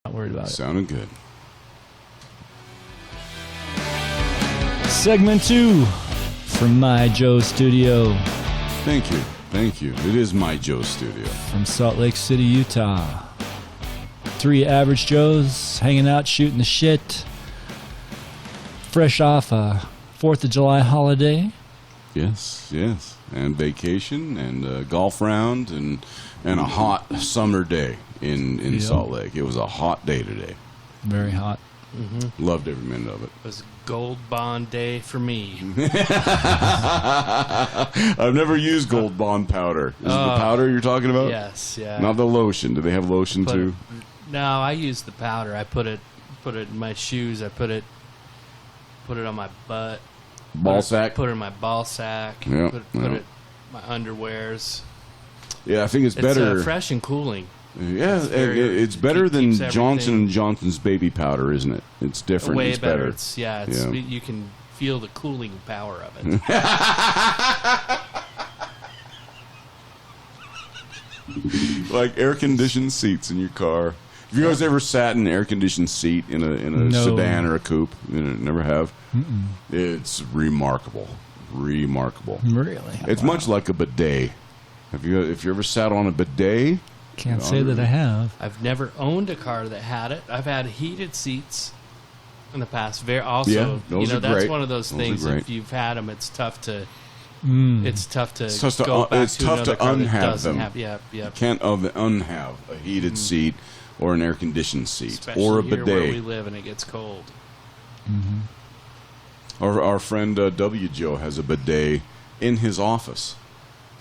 Not worried about it. Sounded good. Segment 2 from My Joe Studio. Thank you. Thank you. It is My Joe Studio. From Salt Lake City, Utah. 3 average Joes hanging out, shooting the shit. Fresh off a 4th of July holiday. Yes, yes. And vacation and a golf round and a hot summer day in Salt Lake. It was a hot day today. Very hot. Mm-hmm. Loved every minute of it. It was a gold bond day for me. I've never used Gold Bond powder. Is it the powder you're talking about? Yes, yeah. Not the lotion. Do they have lotion too? No, I use the powder. I put it in my shoes. I put it on my butt. Ball sack? Put it in my ball sack. Yep, Put it in my underwears. Yeah, I think it's better. It's fresh and cooling. Yeah, it's better than keeps Johnson & Johnson's baby powder, isn't it? It's different. Way it's better. better. You can feel the cooling power of it. Like air-conditioned seats in your car. Have you guys ever sat in an air-conditioned seat in a sedan or a coupe? Never have? Mm-mm. It's remarkable. Remarkable. Really? It's much like a bidet. If you ever sat on a bidet? Can't say that I have. I've never owned a car that had it. I've had heated seats in the past. That's great. one of those things. If you've had them, it's tough to. It's tough to go back it's to tough to another car that unhave doesn't them. have. Yeah. You can't unhave a heated seat or an air-conditioned seat Especially or a here bidet. where we live and it gets cold. Mm-hmm. Our friend W. Joe has a bidet in his office.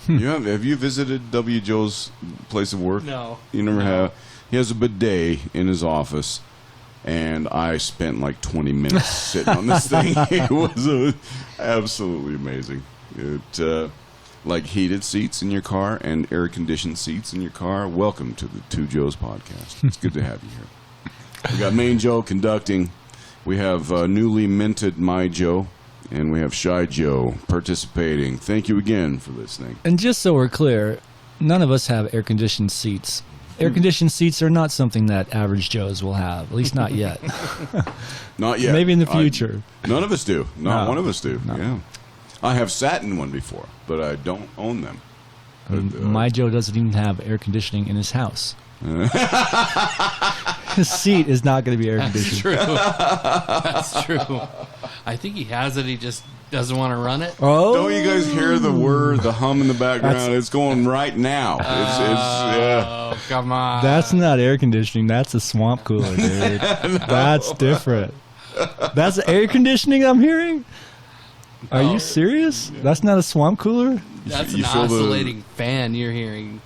Have you visited W. Joe's place of work? No. You never have? He has a bidet in his office, and I spent like 20 minutes sitting on this thing. It was absolutely amazing. It like heated seats in your car and air-conditioned seats in your car. Welcome to the Two Joes podcast. It's good to have you here. We got Main Joe conducting. We have newly minted My Joe. And we have shyJoe participating. Thank you again for listening. And just so we're clear, none of us have air-conditioned seats. Air-conditioned seats are not something that average Joes will have, at least not yet. Not yet. Maybe in the future. None of us do. Not one of us do. No. Yeah. I have sat in one before, but I don't own them. My Joe doesn't even have air conditioning in his house. His seat is not going to be air conditioned. That's true. I think he has it. He just doesn't want to run it. Oh, don't you guys hear the hum in the background? It's going right now. Oh, come on. That's not air conditioning. That's a swamp cooler, dude. No. That's different. That's air conditioning I'm hearing? Are you serious? That's not a swamp cooler? That's an oscillating fan you're hearing.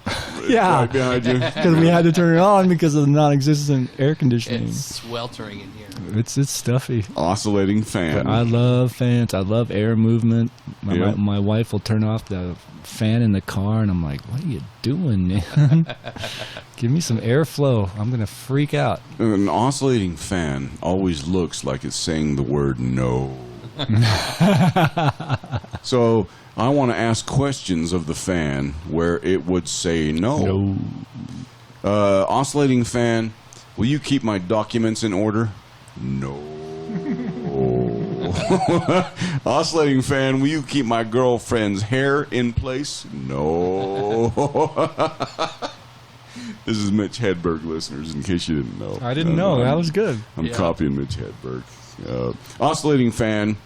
Yeah, right behind you. because we had to turn it on because of the non-existent air conditioning. It's sweltering in here. It's stuffy. Oscillating fan. But I love fans. I love air movement. My wife will turn off the fan in the car, and I'm like, "What are you doing, man? Give me some airflow. I'm gonna freak out." An oscillating fan always looks like it's saying the word no. So I want to ask questions of the fan where it would say no. Oscillating fan, will you keep my documents in order? No. Oscillating fan, will you keep my girlfriend's hair in place? No. This is Mitch Hedberg, listeners, in case you didn't know. I didn't know. That was good. I'm copying Mitch Hedberg. Oscillating fan,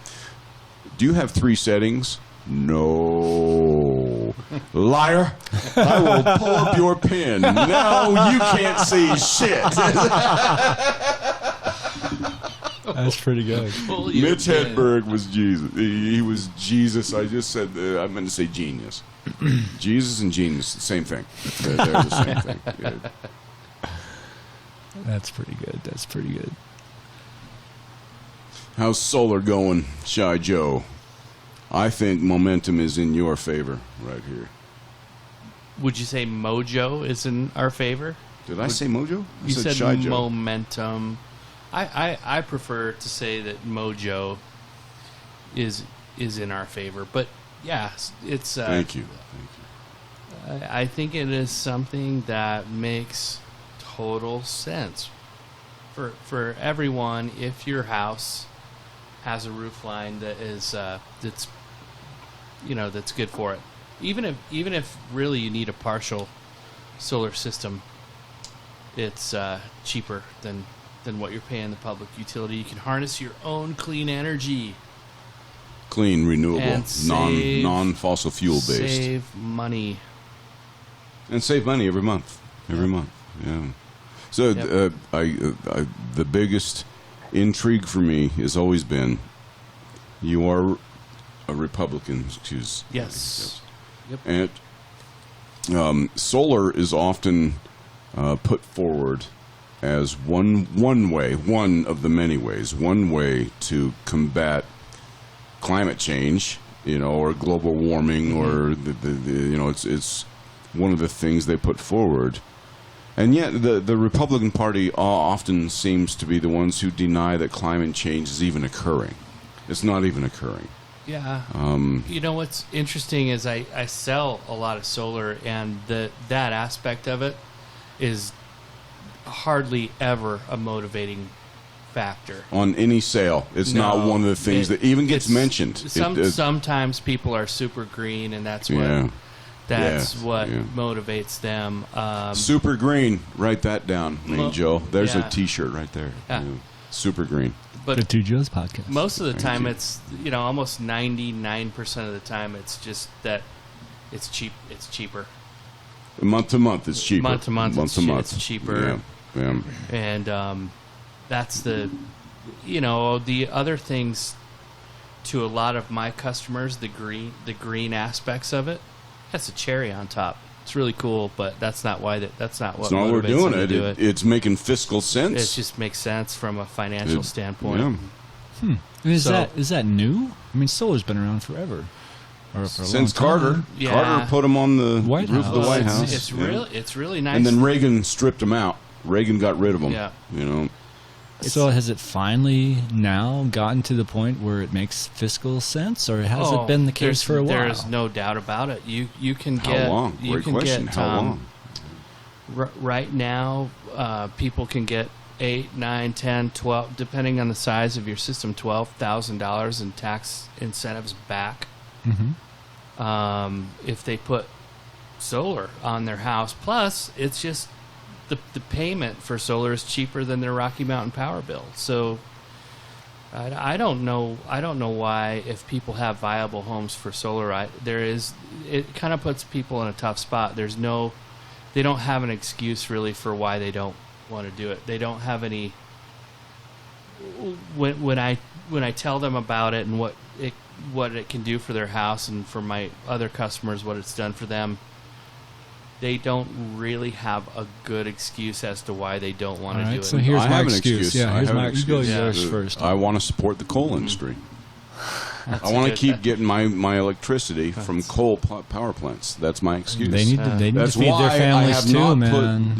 do you have 3 settings? No. Liar. I will pull up your pen. Now you can't see shit. That's pretty good. Mitch Hedberg was Jesus. He was Jesus. I just said, I meant to say genius. Jesus and genius, the same thing. They're the same thing. Yeah. That's pretty good. That's pretty good. How's solar going, shyJoe? I think momentum is in your favor right here. Would you say mojo is in our favor? Did I say mojo? You said shyJoe. momentum. I prefer to say that mojo is in our favor. But yeah, it's Thank you. I think it is something that makes total sense. for everyone, if your house has a roof line that is that's that's good for it, even if really you need a partial solar system, it's cheaper than what you're paying the public utility. You can harness your own clean energy. Clean, renewable, and non-fossil fuel based. Save money. And save money every month. Every month, yeah. So the biggest intrigue for me has always been, you are a Republican, excuse. Yes. Yep. And solar is often put forward as one of the many ways, one way to combat climate change, or global warming, or it's one of the things they put forward. And yet the Republican Party often seems to be the ones who deny that climate change is even occurring. It's not even occurring. Yeah. What's interesting is I sell a lot of solar, and that aspect of it is hardly ever a motivating factor. On any sale, it's not one of the things that even gets mentioned. Sometimes people are super green, and that's what motivates them. Super green. Write that down, Joe. There's a T-shirt right there. Yeah. Super green. But the Two Joes podcast. Most of the time, it's almost 99% of the time, it's just that it's cheap. It's cheaper. Month to month, it's cheaper. Month to month, it's cheaper. Yeah. And that's the other things to a lot of my customers. The green aspects of it. That's a cherry on top. It's really cool, but that's not why that's not what we're doing it. It's making fiscal sense. It just makes sense from a financial standpoint. Yeah. And is that new? I mean, solar's been around forever. Since Carter. Yeah. Carter put them on the White roof House. of the White House. It's really nice. And then Reagan stripped them out. Reagan got rid of them. Yeah. So has it finally now gotten to the point where it makes fiscal sense, or has it been the case for a while? There's no doubt about it. You can get... How long? Great question. How long? Right now, people can get 8, 9, 10, 12, depending on the size of your system, $12,000 in tax incentives back. Mm-hmm. If they put solar on their house. Plus, it's just... The payment for solar is cheaper than their Rocky Mountain power bill. So I don't know why, if people have viable homes for solar, it kind of puts people in a tough spot. They don't have an excuse really for why they don't want to do it. They don't have any. When I tell them about it and what it can do for their house, and for my other customers what it's done for them, they don't really have a good excuse as to why they don't want to do it. So here's my excuse. Yeah, here's my excuse. You go yours first. I want to support the coal industry. I want to keep getting my electricity from coal power plants. That's my excuse. They need to feed their families too, man.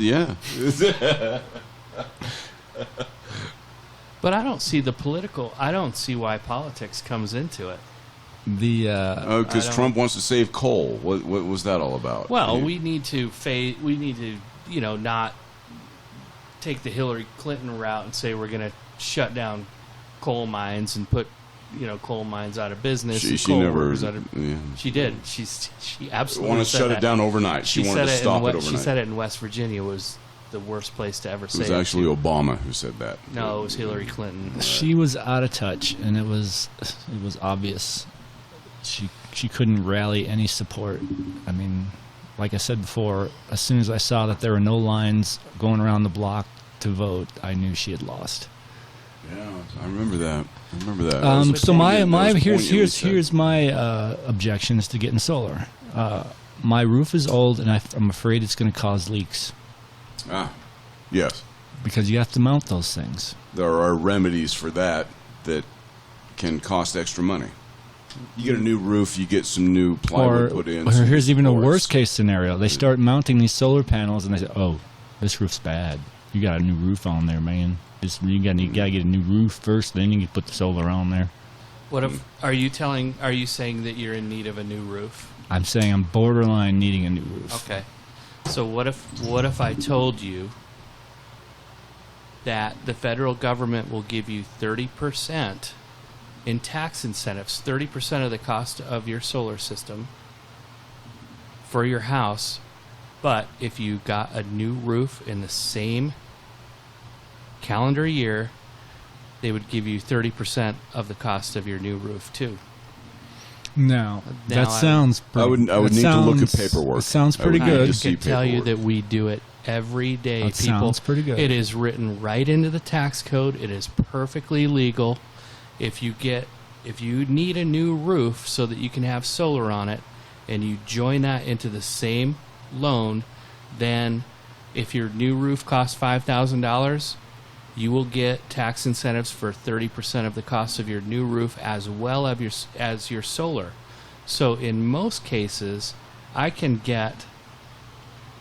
But I don't see I don't see why politics comes into it. Because Trump wants to save coal. What was that all about? Well, we need to not take the Hillary Clinton route and say we're going to shut down coal mines and put coal mines out of business. She never. She did. She absolutely wanted to shut it down overnight. She wanted to stop it overnight. She said it in West Virginia was the worst place to ever say it. It was actually Obama who said that. No, it was Hillary Clinton. She was out of touch, and it was obvious. She couldn't rally any support. I mean, like I said before, as soon as I saw that there were no lines going around the block to vote, I knew she had lost. Yeah, I remember that. So here's my objections to getting solar. My roof is old, and I'm afraid it's going to cause leaks. Yes. Because you have to mount those things. There are remedies for that can cost extra money. You get a new roof, you get some new plywood put in. Or here's even a worst case scenario. They start mounting these solar panels, and they say, "Oh, this roof's bad. You got a new roof on there, man. You got to get a new roof first, then you can put the solar on there." What if are you saying that you're in need of a new roof? I'm saying I'm borderline needing a new roof. Okay. So what if I told you that the federal government will give you 30% in tax incentives, 30% of the cost of your solar system for your house. But if you got a new roof in the same calendar year, they would give you 30% of the cost of your new roof too. Now Now that sounds pretty, I would need to look at paperwork. It sounds pretty I would need good. to I see can tell you paperwork. that we do it every day. That People, sounds pretty good. It is written right into the tax code. It is perfectly legal. If you need a new roof so that you can have solar on it, and you join that into the same loan, then if your new roof costs $5,000, you will get tax incentives for 30% of the cost of your new roof as well as your solar. So in most cases, I can get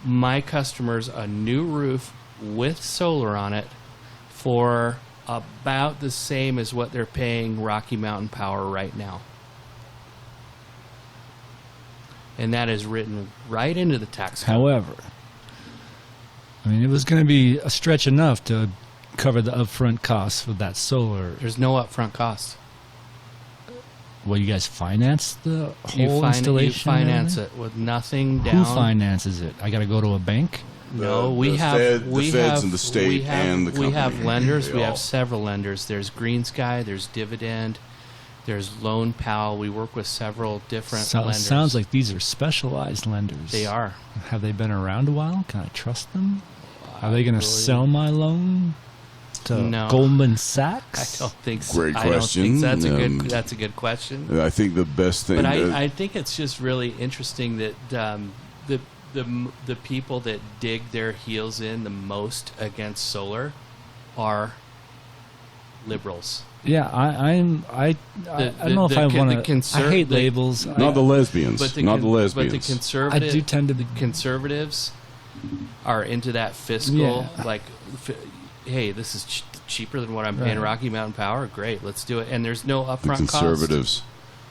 my customers a new roof with solar on it for about the same as what they're paying Rocky Mountain Power right now. And that is written right into the tax code. However, I mean, it was going to be a stretch enough to cover the upfront costs for that solar. There's no upfront cost. Well, you guys finance the You whole installation? You finance and it with nothing everything? down. Who finances it? I got to go to a bank? No, The we have feds and the state we have, and the we have company. lenders. They We all- have several lenders. There's Green Sky. There's Dividend. There's Loan Pal. We work with several different lenders. Sounds like these are specialized lenders. They are. Have they been around a while? Can I trust them? Are they going to really- sell my loan to No. Goldman I Sachs? don't think so. Great I don't question. think that's a good question. I think the best thing. But I think it's just really interesting that the people that dig their heels in the most against solar are liberals. Yeah, I don't know if I want to. I hate labels. not the lesbians. But the not the But lesbians. the I do conservative tend to be. conservatives are into that fiscal, Yeah. like, hey, this is cheaper than what I'm paying Right. Rocky Mountain Power. Great, let's do it. And there's no the upfront cost. conservatives.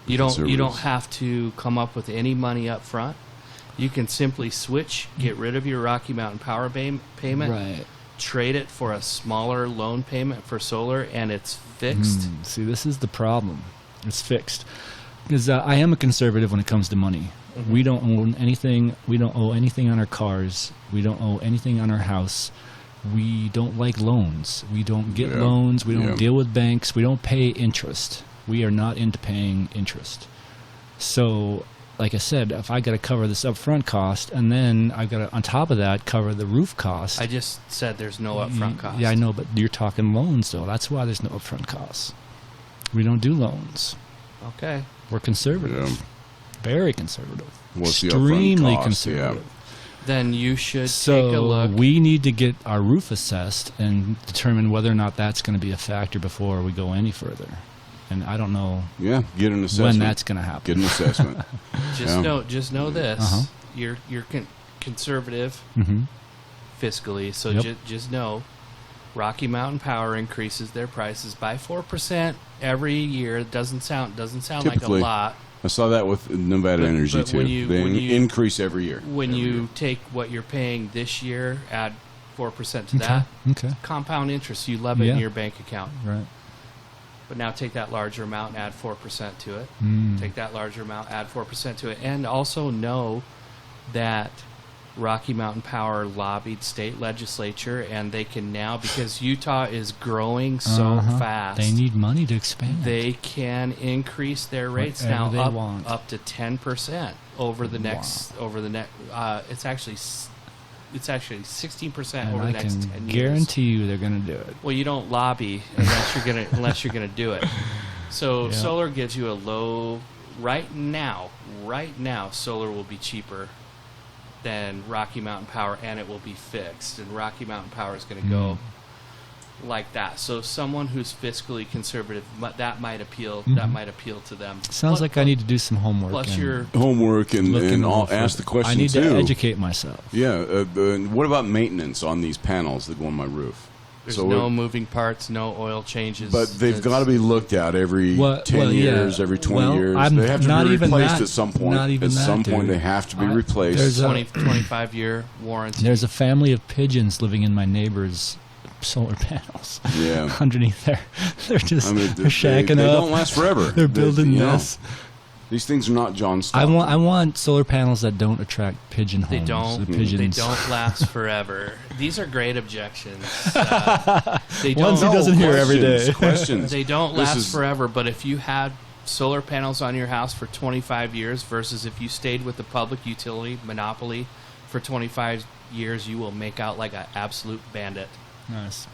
You don't Conservatives. have to come up with any money up front. You can simply switch, get rid of your Rocky Mountain Power payment, Right. trade it for a smaller loan payment for solar, and it's fixed. See, this is the problem. It's fixed. Because I am a conservative when it comes to money. Mm-hmm. We don't own anything. We don't owe anything on our cars. We don't owe anything on our house. We don't like loans. We don't get Yeah. loans. We don't Yeah. deal with banks. We don't pay interest. We are not into paying interest. So, like I said, if I got to cover this upfront cost, and then I got to, on top of that, cover the roof cost. I just said there's no upfront cost. Yeah, I know, but you're talking loans, though. That's why there's no upfront costs. We don't do loans. Okay. We're conservative. Yeah. Very conservative. What's the upfront Extremely cost? conservative. Then you should So take a look. we need to get our roof assessed and determine whether or not that's going to be a factor before we go any further. And I don't know Yeah, get an assessment. when that's going to happen. Get an assessment. Just Yeah. know this. Uh-huh. You're conservative Mm-hmm. fiscally, so Yep. just know Rocky Mountain Power increases their prices by 4% every year. It doesn't sound like Typically. a lot. I saw that with Nevada But- Energy but too. when you- they when you- increase every year. When Every you year. take what you're paying this year, add 4% to that, Okay. compound interest, you love it in Yeah. your bank account. Right. But now take that larger amount and add 4% to it. Mm. Take that larger amount, add 4% to it. And also know that Rocky Mountain Power lobbied state legislature, and they can now, because Utah is growing so Uh-huh. fast, They need money to expand. they can increase their rates Whatever now they up, want. up to 10% over the next it's actually 16% and over I the next can 10 years. guarantee you they're going to do it. Well, you don't lobby unless you're gonna do it. So Yeah. solar gives you a low right now. Solar will be cheaper than Rocky Mountain Power, and it will be fixed. And Rocky Mountain Power is going to go like that. So someone who's fiscally conservative, that might appeal. That might appeal to them. Sounds like I need to do some homework. Plus and your Homework and look into all, it further. ask the question I need too. to educate myself. Yeah. What about maintenance on these panels that go on my roof? there's So no moving parts, no oil changes. But they've got to be looked at every Well, 10 well, yeah. years, every 20 Well, years. I'm They have to not be even replaced that- at some point. not even At that, some point, dude. they have to be There's replaced. a- 25-year warranty. There's a family of pigeons living in my neighbor's solar panels. Yeah. Underneath there, they're just they're they shacking up. They don't last forever. They're building you know, nests. These things are not John I Stockton. want solar panels that don't attract pigeon homes. They don't. The pigeons. They don't last forever. These are great objections. They Ones he don't. doesn't hear every day. Questions. They don't This last is- forever. But if you had solar panels on your house for 25 years versus if you stayed with the public utility monopoly for 25 years, you will make out like an absolute bandit. Nice.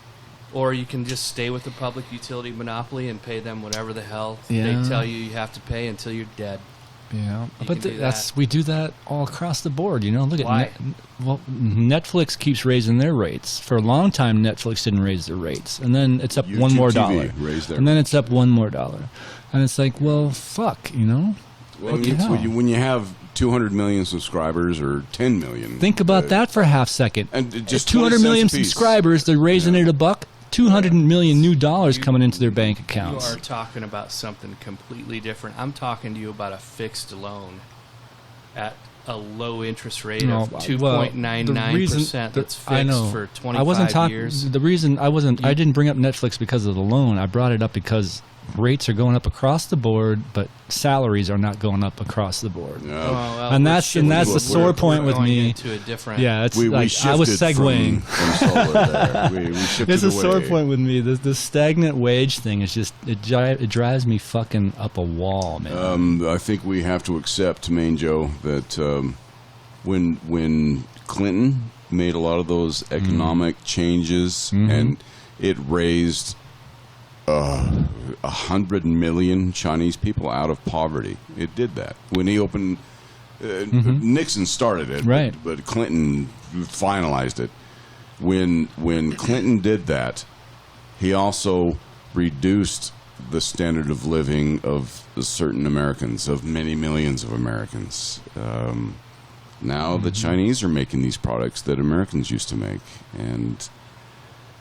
Or you can just stay with the public utility monopoly and pay them whatever the hell Yeah. they tell you have to pay until you're dead. Yeah, You but can do that's that. we do that all across the board. You know, look Why? at Netflix keeps raising their rates. For a long time, Netflix didn't raise their rates, and then it's up one YouTube more TV dollar, raised their and then it's up one more dollar, and it's like, well, fuck, you know. Well, What the hell? when you have 200 million subscribers or 10 million, Think about that for a half second. And just 200 20 million cents a piece. subscribers, they're raising it $1. 200 million new dollars coming into their bank You accounts. are talking about something completely different. I'm talking to you about a fixed loan at a low interest rate No, of well, 2.99% that's fixed I know. for 25 I wasn't talking. years. The reason I didn't bring up Netflix because of the loan. I brought it up because rates are going up across the board, but salaries are not going up across the board. Yeah. Well, And we're that's shifting- the we're- sore point with going me. into a different. Yeah, it's we like shifted I was segueing. from solar there. We shifted It's a sore away. point with me. The stagnant wage thing is just it drives me fucking up a wall, man. I think we have to accept, Main Joe, that when Clinton made a lot of those economic changes and it raised 100 million Chinese people out of poverty. It did that. When he opened, Nixon started it, Right. but Clinton finalized it. When Clinton did that, he also reduced the standard of living of certain Americans, of many millions of Americans. Now the Chinese are making these products that Americans used to make, and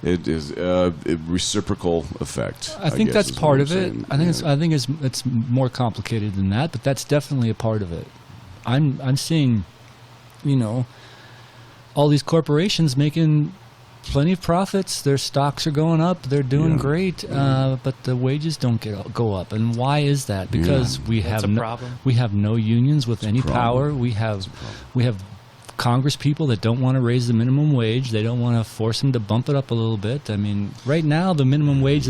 it is a reciprocal effect. I think guess that's is what part I'm of it. saying. I think it's more complicated than that, but that's definitely a part of it. I'm seeing, you know, all these corporations making plenty of profits. Their stocks are going up. They're doing Yeah. great, but the wages don't go up. And why is that? Because we That's have a problem. we have no unions with any problem. power. We have Congress people that don't want to raise the minimum wage. They don't want to force them to bump it up a little bit. I mean, right now the minimum wage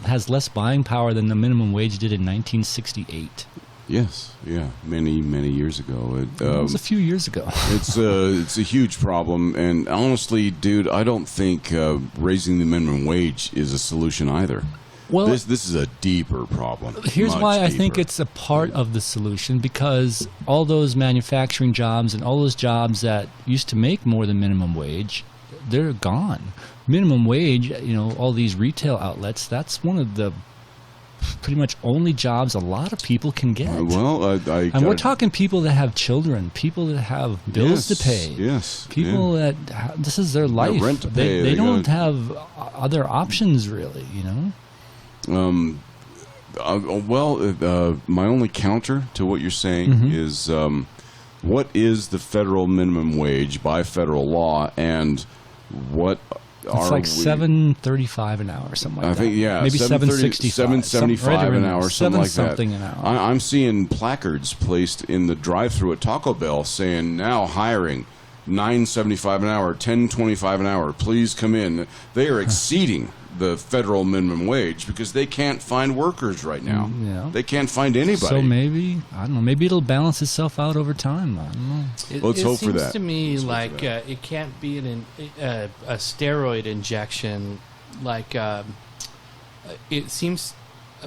has less buying power than the minimum wage did in 1968. Yes, yeah, many years ago. It was a few years ago. It's a huge problem, and honestly, dude, I don't think raising the minimum wage is a solution either. Well, This is a deeper problem. here's much why I think deeper. it's a part of the solution, because all those manufacturing jobs and all those jobs that used to make more than minimum wage, they're gone. Minimum wage, you know, all these retail outlets, that's one of the pretty much only jobs a lot of people can get. And we're talking people that have children, people that have bills to pay. Yes, People that this is their life. rent to pay, They they don't gotta- have other options really, you know. My only counter to what you're saying Mm-hmm. is what is the federal minimum wage by federal law, and what It's like $7.35 an hour, something like I that. think, yeah, maybe $7.65, $7.75 an hour, something like that. Something an hour. I'm seeing placards placed in the drive-through at Taco Bell saying now hiring $9.75 an hour, $10.25 an hour. Please come in. They are exceeding the federal minimum wage because they can't find workers right now. Yeah. They can't find anybody. So maybe, I don't know, maybe it'll balance itself out over time. I don't know. Let's hope for that. It seems to me Let's hope for like that. it can't be a steroid injection. Like it seems.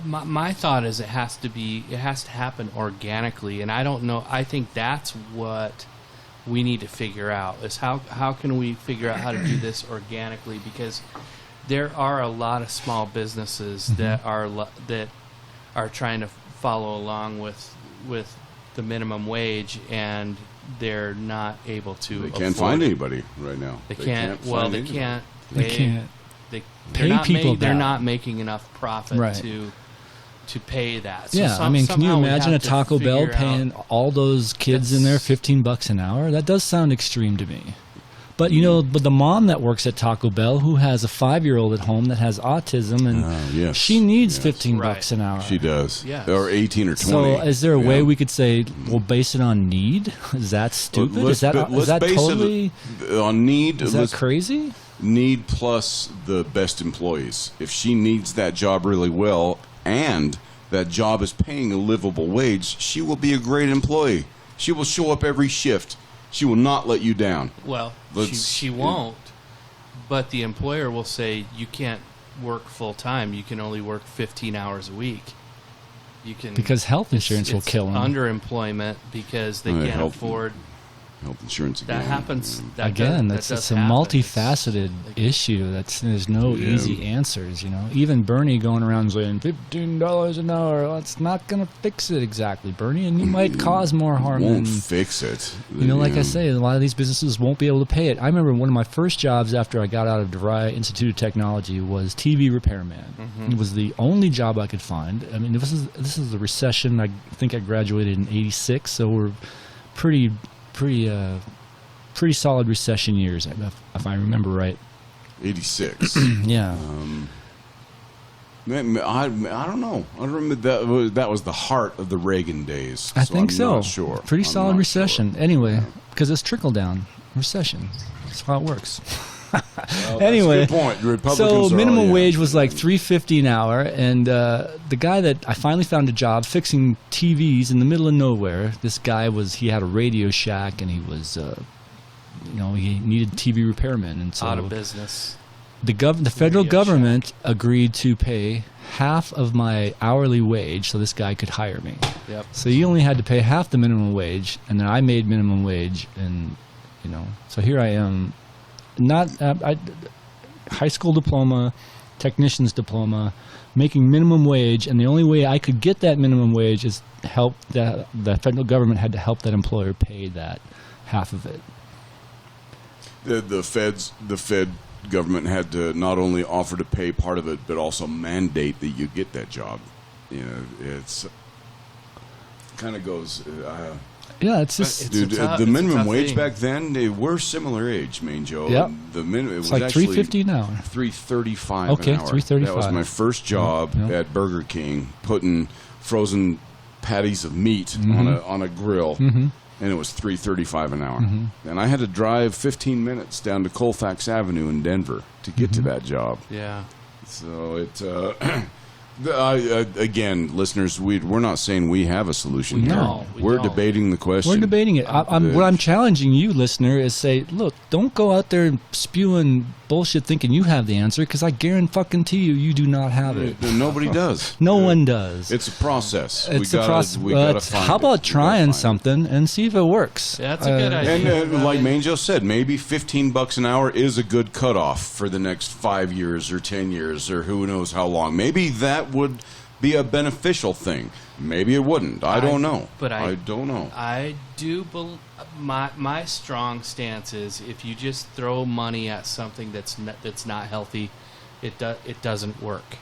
My thought is it has to happen organically, and I don't know. I think that's what we need to figure out is how can we figure out how to do this organically, because there are a lot of small businesses that are trying to follow along with the minimum wage, and they're not able to. They can't find anybody right now. They can't. Well, find they anybody. can't. They can't They're pay not people they're that. not making enough profit Right. to pay that. So Yeah, I mean, can you somehow we imagine a have to Taco Bell figure out- paying all those kids in there That's- $15 an hour? That does sound extreme to me. But but the mom that works at Taco Bell who has a 5-year-old at home that has autism, and Yes. she needs Yes. 15 Right. bucks an hour. She does. Yes. Or 18 or 20. So is there a way Yeah. we could say we'll base it on need? Is that stupid? Let's Is that base totally it on need. is that crazy? Need plus the best employees. If she needs that job really well and that job is paying a livable wage, she will be a great employee. She will show up every shift. She will not let you down. Well, Let's- she won't. But the employer will say you can't work full time. You can only work 15 hours a week. You can Because health insurance will it's kill them. Underemployment because they Oh, can't health- afford. Health insurance again. That happens. That Again, does, that's that it's a does happen. multifaceted issue. There's no Yeah. easy answers. Even Bernie going around saying $15 an hour. That's not going to fix it exactly, Bernie, and you might cause more harm. Won't than, fix it. like I say, a lot of these businesses won't be able to pay it. I remember one of my first jobs after I got out of DeVry Institute of Technology was TV repairman. Mm-hmm. It was the only job I could find. I mean, this is the recession. I think I graduated in '86, so we're pretty solid recession years, if I remember right. 86. Yeah. I don't know. I don't remember that was the heart of the Reagan days. I think I'm so. Not sure. Pretty I'm solid not recession. sure. Anyway, because it's trickle down recession. That's how it works. Well, Anyway, that's a good point. The Republicans So are- minimum yeah. wage was like $3.50 an hour, and the guy that I finally found a job fixing TVs in the middle of nowhere. This guy he had a Radio Shack, and he was, he needed TV repairmen, and so Out of business. the federal Radio government agreed to pay half of my hourly wage so this guy could hire me. Yep. So you only had to pay half the minimum wage, and then I made minimum wage, and so here I am, not high school diploma, technician's diploma, making minimum wage, and the only way I could get that minimum wage is the federal government had to help that employer pay that half of it. The Fed government had to not only offer to pay part of it, but also mandate that you get that job. It's kind of goes. Yeah, it's just It's Dude, a tough- the it's a minimum tough wage thing. back then, they were similar age, Main Joe. Yep. The minimum it was like actually $3.50 an hour. $3.35 Okay, an hour. $3.35. That was my first job Yep. at Burger King, putting frozen patties of meat on a grill, and it was $3.35 an hour. And I had to drive 15 minutes down to Colfax Avenue in Denver to get to that job. Yeah. So it. Again, listeners, we're not saying we have a solution here. No, we're don't. debating the question. We're debating it. What I'm challenging you, listener, is say, look, don't go out there spewing bullshit thinking you have the answer, because I guarantee you do not have it. Nobody does. No one does. It's a process. It's we a gotta, process. We gotta find How it. about We gotta trying find it. something and see if it works? That's a good idea. And like Manjo said, maybe $15 an hour is a good cutoff for the next 5 years or 10 years or who knows how long. Maybe that would be a beneficial thing. Maybe it wouldn't. I don't know. But I don't know. I do believe my strong stance is if you just throw money at something that's not healthy, it doesn't work.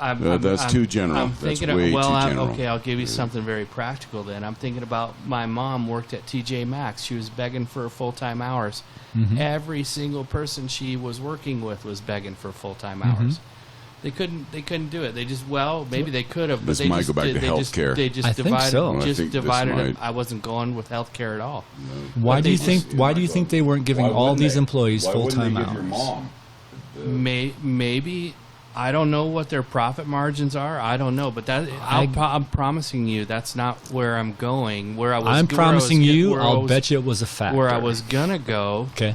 That's too general. I'm That's thinking way too well, general. okay, I'll give you something very practical then. I'm thinking about my mom worked at TJ Maxx. She was begging for full-time hours. Every single person she was working with was begging for full-time hours. They couldn't do it. They just maybe they could have. But This they might just go back did- to they just- healthcare. They just I think divided. so. I Just think this divided it. might- I wasn't going with healthcare at all. Why But do you they think? just- Why do you think they weren't giving all these employees full-time hours? Maybe I don't know what their profit margins are. I don't know, but I'm promising you that's not where I'm going. I'm promising you. I'll bet you it was a factor. Where I was gonna go. Okay.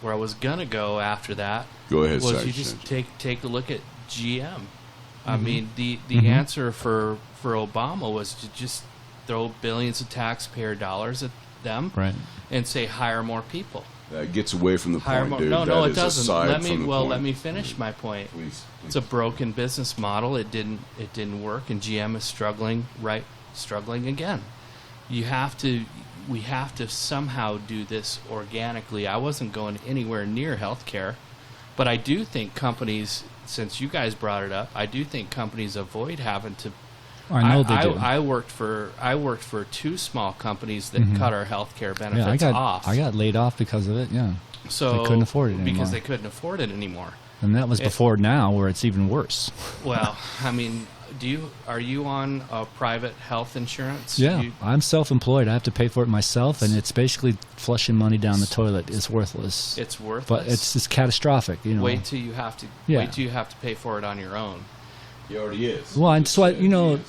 Where I was gonna go after that. Go ahead, Was Sarge. you just take a look at GM. I mean, the answer for Obama was to just throw billions of taxpayer dollars at them, Right. and say hire more people. That gets away from the Hire point, more. dude. No, That it is doesn't. aside Let me from the point. let me finish my point. Please. It's a broken business model. It didn't work, and GM is struggling again. We have to somehow do this organically. I wasn't going anywhere near healthcare, but I do think companies, since you guys brought it up, I do think companies avoid having to I know they do. I worked for 2 small companies that cut our health care benefits off. I got laid off because of it, yeah. So they couldn't afford it anymore. Because they couldn't afford it anymore. And that was before now, where it's even worse. Well, I mean, are you on a private health insurance? Yeah, I'm self-employed. I have to pay for it myself, and it's basically flushing money down the toilet. It's worthless. It's worthless. But it's just catastrophic, you know. Wait till you have to pay for it on your own. He already is. Well, and so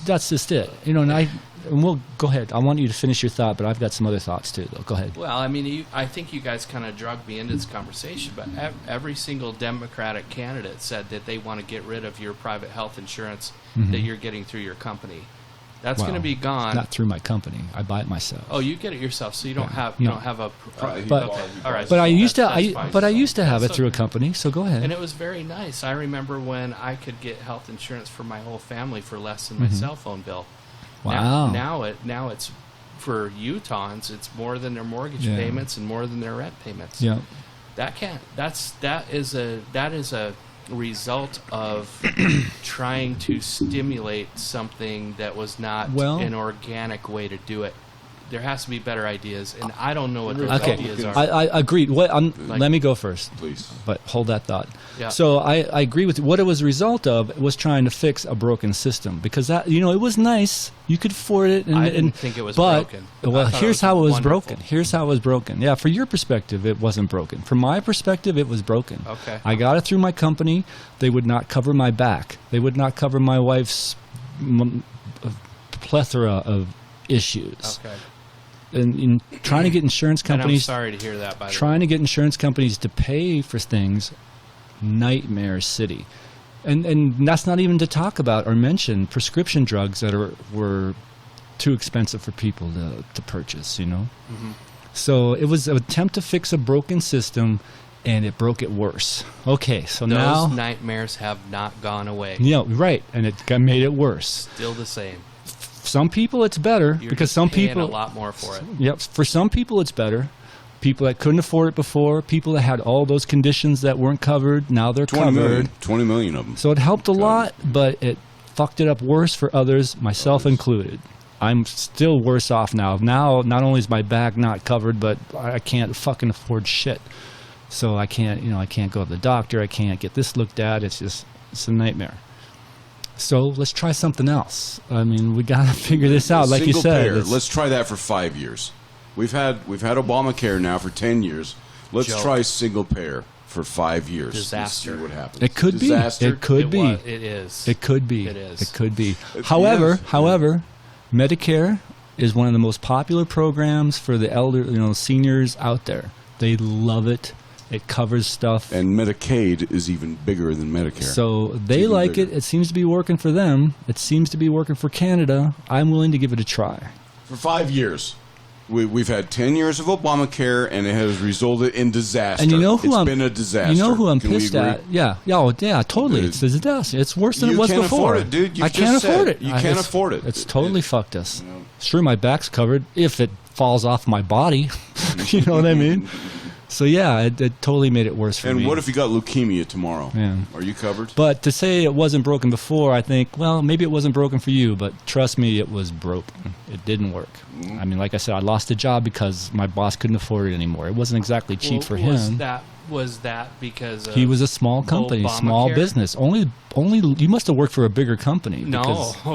that's just it. You know, and we'll go ahead. I want you to finish your thought, but I've got some other thoughts too, though. Go ahead. Well, I mean, I think you guys kind of drugged me into this conversation, but every single Democratic candidate said that they want to get rid of your private health insurance that you're getting through your company. That's going to be gone. Not through my company. I buy it myself. Oh, you get it yourself, so you don't have a. But okay. All right. But I used to. I used to have it through a company. So go ahead. And it was very nice. I remember when I could get health insurance for my whole family for less than my cell phone bill. Wow. Now it's for Utahns. It's more than their mortgage payments and more than their rent payments. Yeah. That is a result of trying to stimulate something that was not an organic way to do it. There has to be better ideas, and I don't know what those ideas are. I agreed. Let me go first. Please. But hold that thought. Yeah. So I agree with you. What it was a result of was trying to fix a broken system, because that, it was nice. You could afford it. And, I didn't think it was broken. Well, here's how it was wonderful. broken. Here's how it was broken. Yeah, for your perspective, it wasn't broken. From my perspective, it was broken. Okay. I got it through my company. They would not cover my back. They would not cover my wife's plethora of issues. Okay. And in trying to get insurance companies, and I'm sorry to hear that. By the way, trying to get insurance companies to pay for things, nightmare city, and that's not even to talk about or mention prescription drugs that were too expensive for people to purchase. So it was an attempt to fix a broken system, and it broke it worse. Okay, so those nightmares have not gone away. Right, and it made it worse. Still the same. Some people it's better because some people a lot more for it. Yep, for some people it's better. People that couldn't afford it before, people that had all those conditions that weren't covered, now they're covered. 20 million of them. So it helped a lot, but it fucked it up worse for others, myself included. I'm still worse off now. Now, not only is my back not covered, but I can't fucking afford shit. So I can't, I can't go to the doctor. I can't get this looked at. It's a nightmare. So let's try something else. I mean, we got to figure this out. Like you said, let's try that for 5 years. We've had Obamacare now for 10 years. Let's try single payer for 5 years. Disaster. Let's see what happens. It could be. It could be. It is. It could be. It is. It could be. However, Medicare is one of the most popular programs for the elder, seniors out there. They love it. It covers stuff. And Medicaid is even bigger than Medicare. So they like it. It seems to be working for them. It seems to be working for Canada. I'm willing to give it a try. For 5 years. We've had 10 years of Obamacare, and it has resulted in disaster. And it's been a disaster. You know who I'm pissed at? Yeah, totally. It's a disaster. It's worse than it was before. You can't afford it, dude. I can't afford it. You can't afford it. It's totally fucked us. Sure, my back's covered if it falls off my body. You know what I mean? So yeah, it totally made it worse for me. And what if you got leukemia tomorrow? Yeah. Are you covered? But to say it wasn't broken before, I think, well, maybe it wasn't broken for you, but trust me, it was broken. It didn't work. Mm-hmm. I mean, like I said, I lost a job because my boss couldn't afford it anymore. It wasn't exactly cheap for him. Was that because he was a small company, Obamacare? Small business. Only you must have worked for a bigger company.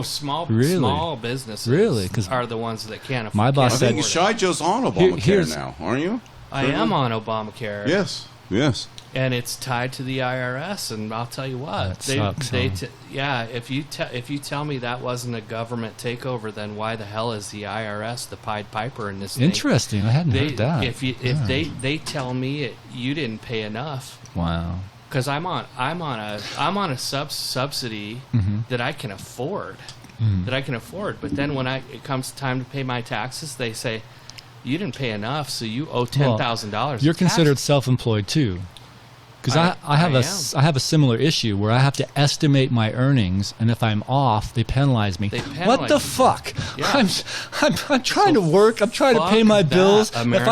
Small businesses are the ones that can't afford it. My boss said, I think shyJoe's on Obamacare now, aren't you? I am on Obamacare. Yes. And it's tied to the IRS, and I'll tell you what, if you tell me that wasn't a government takeover, then why the hell is the IRS the Pied Piper in this thing? Interesting. I hadn't heard that. If they tell me you didn't pay enough, wow, because I'm on a subsidy that I can afford, but then when it comes time to pay my taxes, they say you didn't pay enough, so you owe $10,000. You're considered self-employed too. Because I have a similar issue where I have to estimate my earnings, and if I'm off, they penalize me. What the fuck? Yeah. I'm trying to work. I'm trying to pay my bills. America,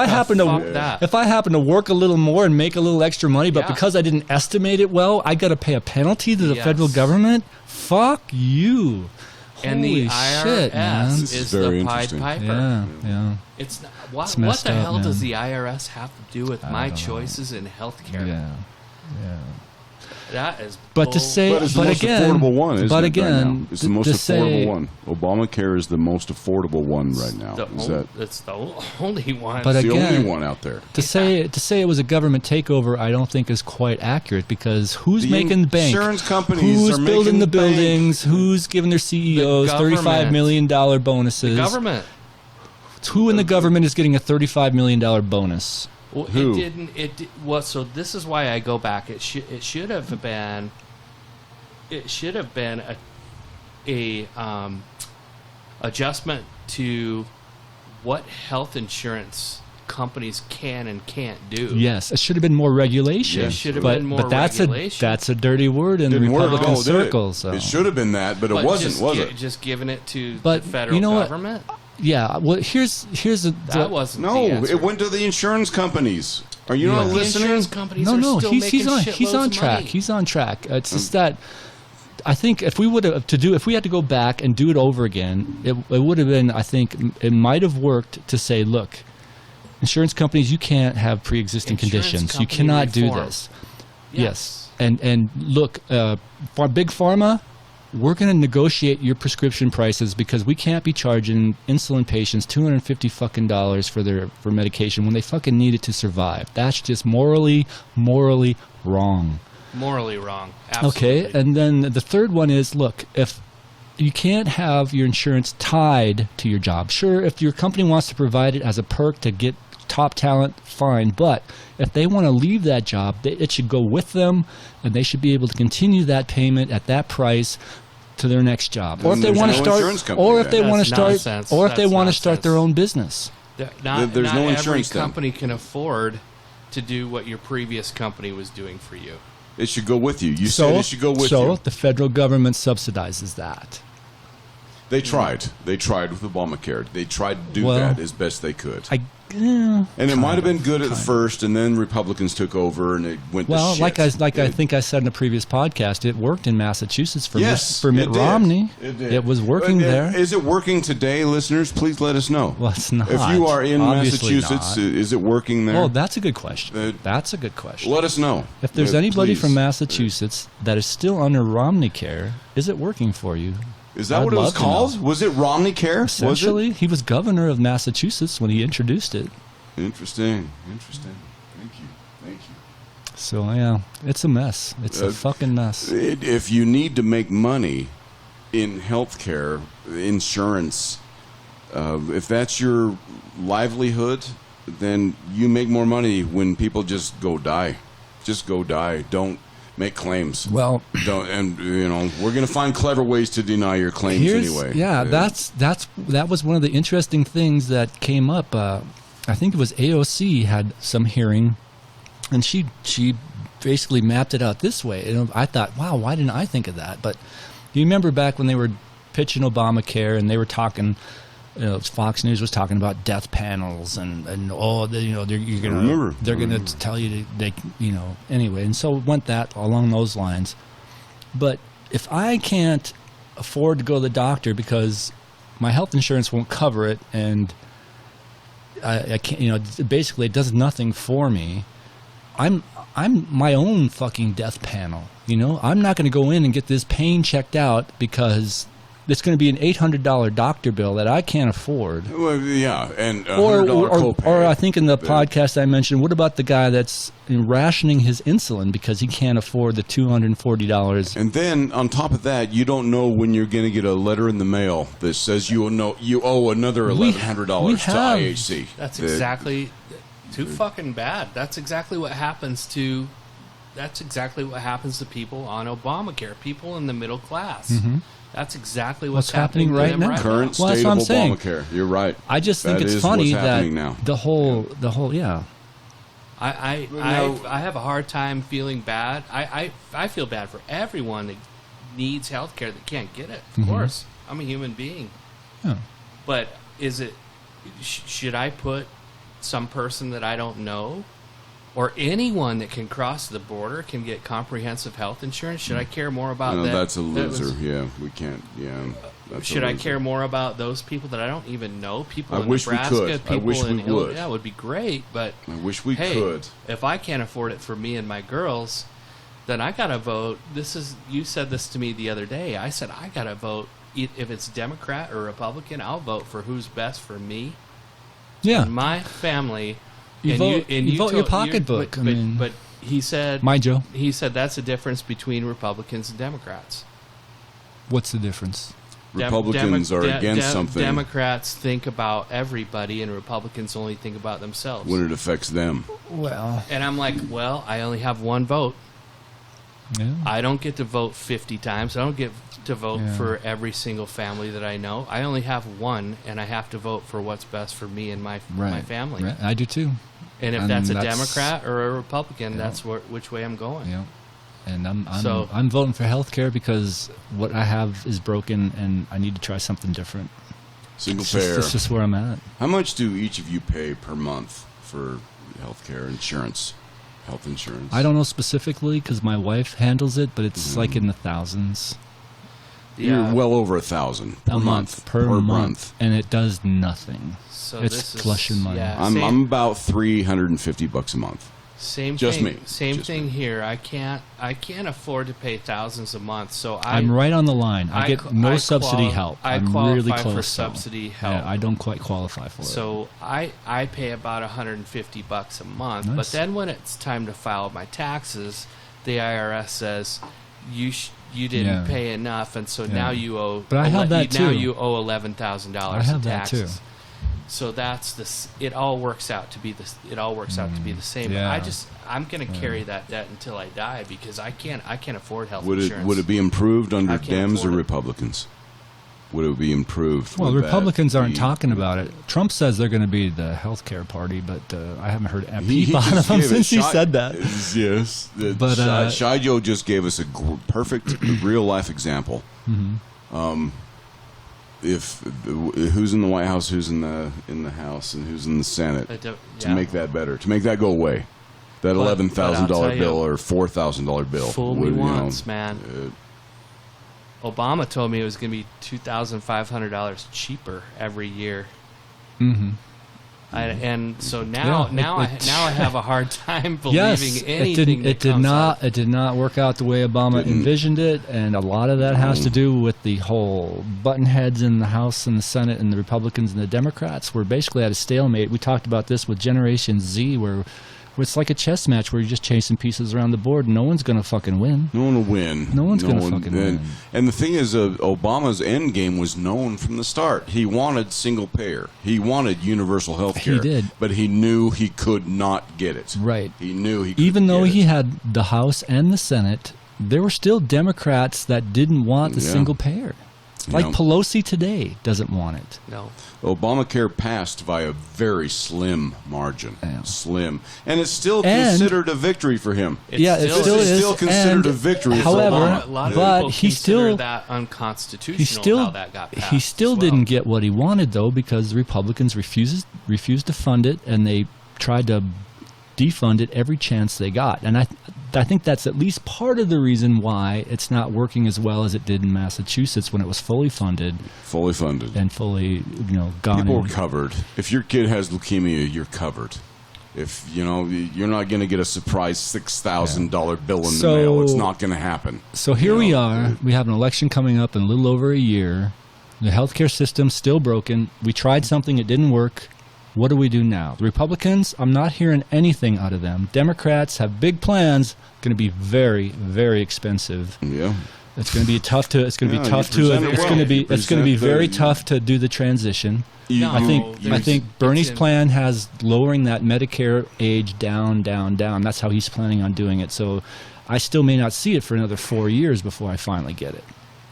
if I happen to work a little more and make a little extra money, but because I didn't estimate it well, I got to pay a penalty to the federal government. Fuck you. And the Holy IRS shit, man. This is is very the Pied interesting. Piper. Yeah. It's not, what messed the up, hell does man. the IRS have to do with I my don't know. choices in healthcare? Yeah. That is But to bull- say, But it's the but most again, affordable one, isn't but it, right again, now? It's the most to affordable say, one. Obamacare is the most affordable one right now. it's the only one. But It's the again, only one out there. To say it was a government takeover, I don't think is quite accurate because who's making the bank? Insurance companies Who's are building making the bank. buildings? Who's giving their CEOs government. $35 million bonuses? the government. Who in the government is getting a $35 million bonus? Well, Who? it didn't. Well, so this is why I go back. It should have been. It should have been a adjustment to what health insurance companies can and can't do. Yes, it should have been more regulation. It should have but, been more but that's regulation. that's a dirty word in the Didn't work. Republican Oh, did it? circles. So. It should have been that, but it wasn't, just was it? Just giving it to But the federal you know what? government. Yeah. Well, here's That wasn't No, the answer. it went to the insurance companies. Are you Yeah. not The listening? insurance companies No, are no, still he's making on shitloads of track. money. He's on track. It's just that I think if we if we had to go back and do it over again, it would have been. I think it might have worked to say, look, insurance companies, you can't have pre-existing Insurance conditions. You company cannot do reform. this. Yes. And look, for big pharma, we're going to negotiate your prescription prices because we can't be charging insulin patients $250 fucking dollars for medication when they fucking need it to survive. That's just morally wrong. Morally wrong. Absolutely. Okay, and then the third one is, look, if you can't have your insurance tied to your job. Sure, if your company wants to provide it as a perk to get top talent, fine. But if they want to leave that job, it should go with them, and they should be able to continue that payment at that price to their next job. Or if they there's want to no insurance start, company or if they then. want to That's start, nonsense. or if they That's want to start their nonsense. own business. Not There's no every insurance then. company can afford to do what your previous company was doing for you. It should go with you. You said it should go with so you. the federal government subsidizes that. They tried. They tried with Obamacare. They tried to do Well, that as best they could. And And it might have been good at first, and then Republicans took over, and it went well, to shit. I think I said in a previous podcast, it worked in Massachusetts for Yes, for Mitt it did. Romney. It did. It was working But, there. Is it working today, listeners? Please let us know. Well, it's not. If you are in Obviously Massachusetts, not. is it working there? Oh, that's a good question. That's a good question. Let us know. If there's Yeah, anybody please. from Massachusetts that is still under Romney care, is it working for you? Is that I'd what it was love to called? know. Was it Romney Care? Was it? Essentially, he was governor of Massachusetts when he introduced it. Interesting. Thank you. So yeah, it's a mess. It's a fucking mess. If you need to make money in healthcare, insurance, if that's your livelihood, then you make more money when people just go die. Just go die. Don't make claims. Well, Don't, and we're going to find clever ways to deny your claims anyway. Yeah, that was one of the interesting things that came up. I think it was AOC had some hearing, and she basically mapped it out this way. And I thought, wow, why didn't I think of that? But you remember back when they were pitching Obamacare, and they were talking. Fox News was talking about death panels and they're gonna tell you anyway, and so it went that along those lines. But if I can't afford to go to the doctor because my health insurance won't cover it, and I can't, basically it does nothing for me. I'm my own fucking death panel. I'm not going to go in and get this pain checked out because it's going to be an $800 doctor bill that I can't afford. Well, yeah, and a Or $100 copay. or I think in the podcast I mentioned, what about the guy that's rationing his insulin because he can't afford the $240? And then on top of that, you don't know when you're going to get a letter in the mail that says you owe another $1,100 to IHC. That's exactly too fucking bad. That's exactly what happens to people on Obamacare, people in the middle class. Mm-hmm. That's exactly What's what's happening to right them now. Current Well, that's state what of I'm saying. Obamacare. You're right. I just think That it's is funny what's that happening now. the whole yeah. I have a hard time feeling bad. I feel bad for everyone that needs health care that can't get it. Of course, I'm a human being. Yeah. But should I put some person that I don't know or anyone that can cross the border can get comprehensive health insurance? Should I care more about No, that? that's a loser. Yeah, we can't. Yeah. That's Should a I loser. care more about those people that I don't even know? People I in wish we Nebraska, could. people I wish in we Illinois. would. Yeah, it would be great. But I wish we hey, could. if I can't afford it for me and my girls, then I gotta vote. You said this to me the other day. I said I gotta vote. If it's Democrat or Republican, I'll vote for who's best for me Yeah. and my family. You and vote- and you vote your told- pocketbook. But, I mean- but he said, My Joe. he said that's the difference between Republicans and Democrats. What's the difference? Republicans are against something Democrats think about everybody, and Republicans only think about themselves. when it affects them. Well, And I'm like, well, I only have one vote. yeah. I don't get to vote 50 times. I don't get to vote Yeah. for every single family that I know. I only have one, and I have to vote for what's best for me and my family. Right. I do too. And if And that's a that's- Democrat or a Republican, Yeah. that's which way I'm going. Yeah. And I'm So- I'm voting for health care because what I have is broken and I need to try something different. Single It's payer. just where I'm at. How much do each of you pay per month for healthcare insurance? Health insurance. I don't know specifically because my wife handles it, but it's like in the thousands You're Yeah. well over 1,000 per a month. per month, and it does nothing. So It's this is flushing money. Yeah, I'm same, about $350 a month. same just thing. me. Same Just thing me. here. I can't afford to pay thousands a month. So I'm right on the line. I get no subsidy help. I I'm qualify really for close. though. subsidy help. Yeah, I don't quite qualify for it. So I pay about $150 a month, but Nice. then when it's time to file my taxes, the IRS says you didn't Yeah. pay enough, and so Yeah. now you owe. But I have that Now too. you owe $11,000 I in have that too. taxes. So that's this. It all works out to be the. It all works out to be the same. Yeah. I'm going to carry that debt until I die because I can't afford health Would insurance. it be improved under I can't Dems or afford it. Republicans? Would it be improved? Well, Would the Republicans that aren't be- talking about it. Trump says they're going to be the health care party, but I haven't heard a He peep out of just him gave it since he Shy- said that. Yes, But, shyJoe just gave us a perfect real life example. Mm-hmm. Who's in the White House, who's in the House, and who's in the Senate to make that better, to make that go away. That But- $11,000 but I'll tell you, bill or $4,000 bill. Fool me would, you know, once, man. Obama told me it was going to be $2,500 cheaper every year. Mm-hmm. And so now, Yeah, I have a hard time believing Yes, anything. it did not. It did not work out the way Obama Didn't. envisioned it, and a lot of that has to do with the whole button heads in the House and the Senate and the Republicans and the Democrats. We're basically at a stalemate. We talked about this with Generation Z, where it's like a chess match where you're just chasing pieces around the board. And no one's gonna fucking win. No one will win. No one's gonna fucking win. And the thing is, Obama's end game was known from the start. He wanted single payer. He wanted universal health care. He did. But he knew he could not get it. Right. He knew he couldn't Even though get he it. had the House and the Senate, there were still Democrats that didn't want the Yeah. single payer. Like Yeah. Pelosi today doesn't want it. No. Obamacare passed by a very slim margin. Yeah. Slim. And it's still And- considered a victory for him. It's Yeah, it still It's is. still considered and a victory for However, Obama. A lot of but people he consider still that unconstitutional. he still how that got passed he still as well. didn't get what he wanted though, because the Republicans refused to fund it, and they tried to defund it every chance they got. And I think that's at least part of the reason why it's not working as well as it did in Massachusetts when it was fully funded Fully funded. and fully gone People in. are covered. If your kid has leukemia, you're covered. If you're not going to get a surprise $6,000 bill in the So- mail. It's not going to happen. So here You we know, are. We have an election coming up in a little over a year. The healthcare system's still broken. We tried something, it didn't work. What do we do now? The Republicans, I'm not hearing anything out of them. Democrats have big plans. Going to be very, very expensive. Yeah. It's going to be tough to. It's going to Yeah, be you tough to. present it It's well. going to be. You It's going to be present very the- tough to do the transition. No, I think there's- Bernie's it's in- plan has lowering that Medicare age down. That's how he's planning on doing it. So I still may not see it for another 4 years before I finally get it.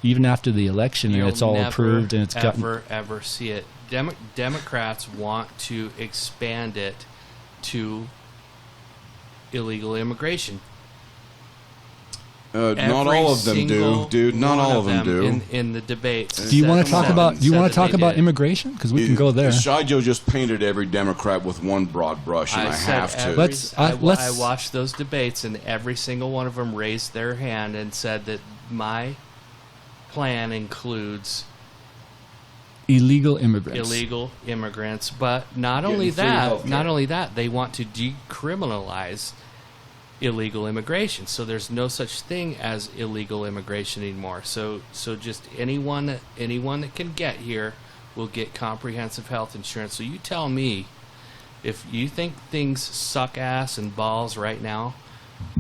Even after the election, and You'll it's all never, approved and it's gotten. ever see it. Democrats want to expand it to illegal immigration. Not all of them do, dude. Not all of them do. In the debates. Do you want to talk about? Do you want to talk about immigration? Because we can go there. shyJoe just painted every Democrat with one broad brush, and I have to. I watched those debates, and every single one of them raised their hand and said that my plan includes illegal immigrants. Illegal immigrants, but not only that, they want to decriminalize illegal immigration. So there's no such thing as illegal immigration anymore. So just anyone that can get here will get comprehensive health insurance. So you tell me, if you think things suck ass and balls right now,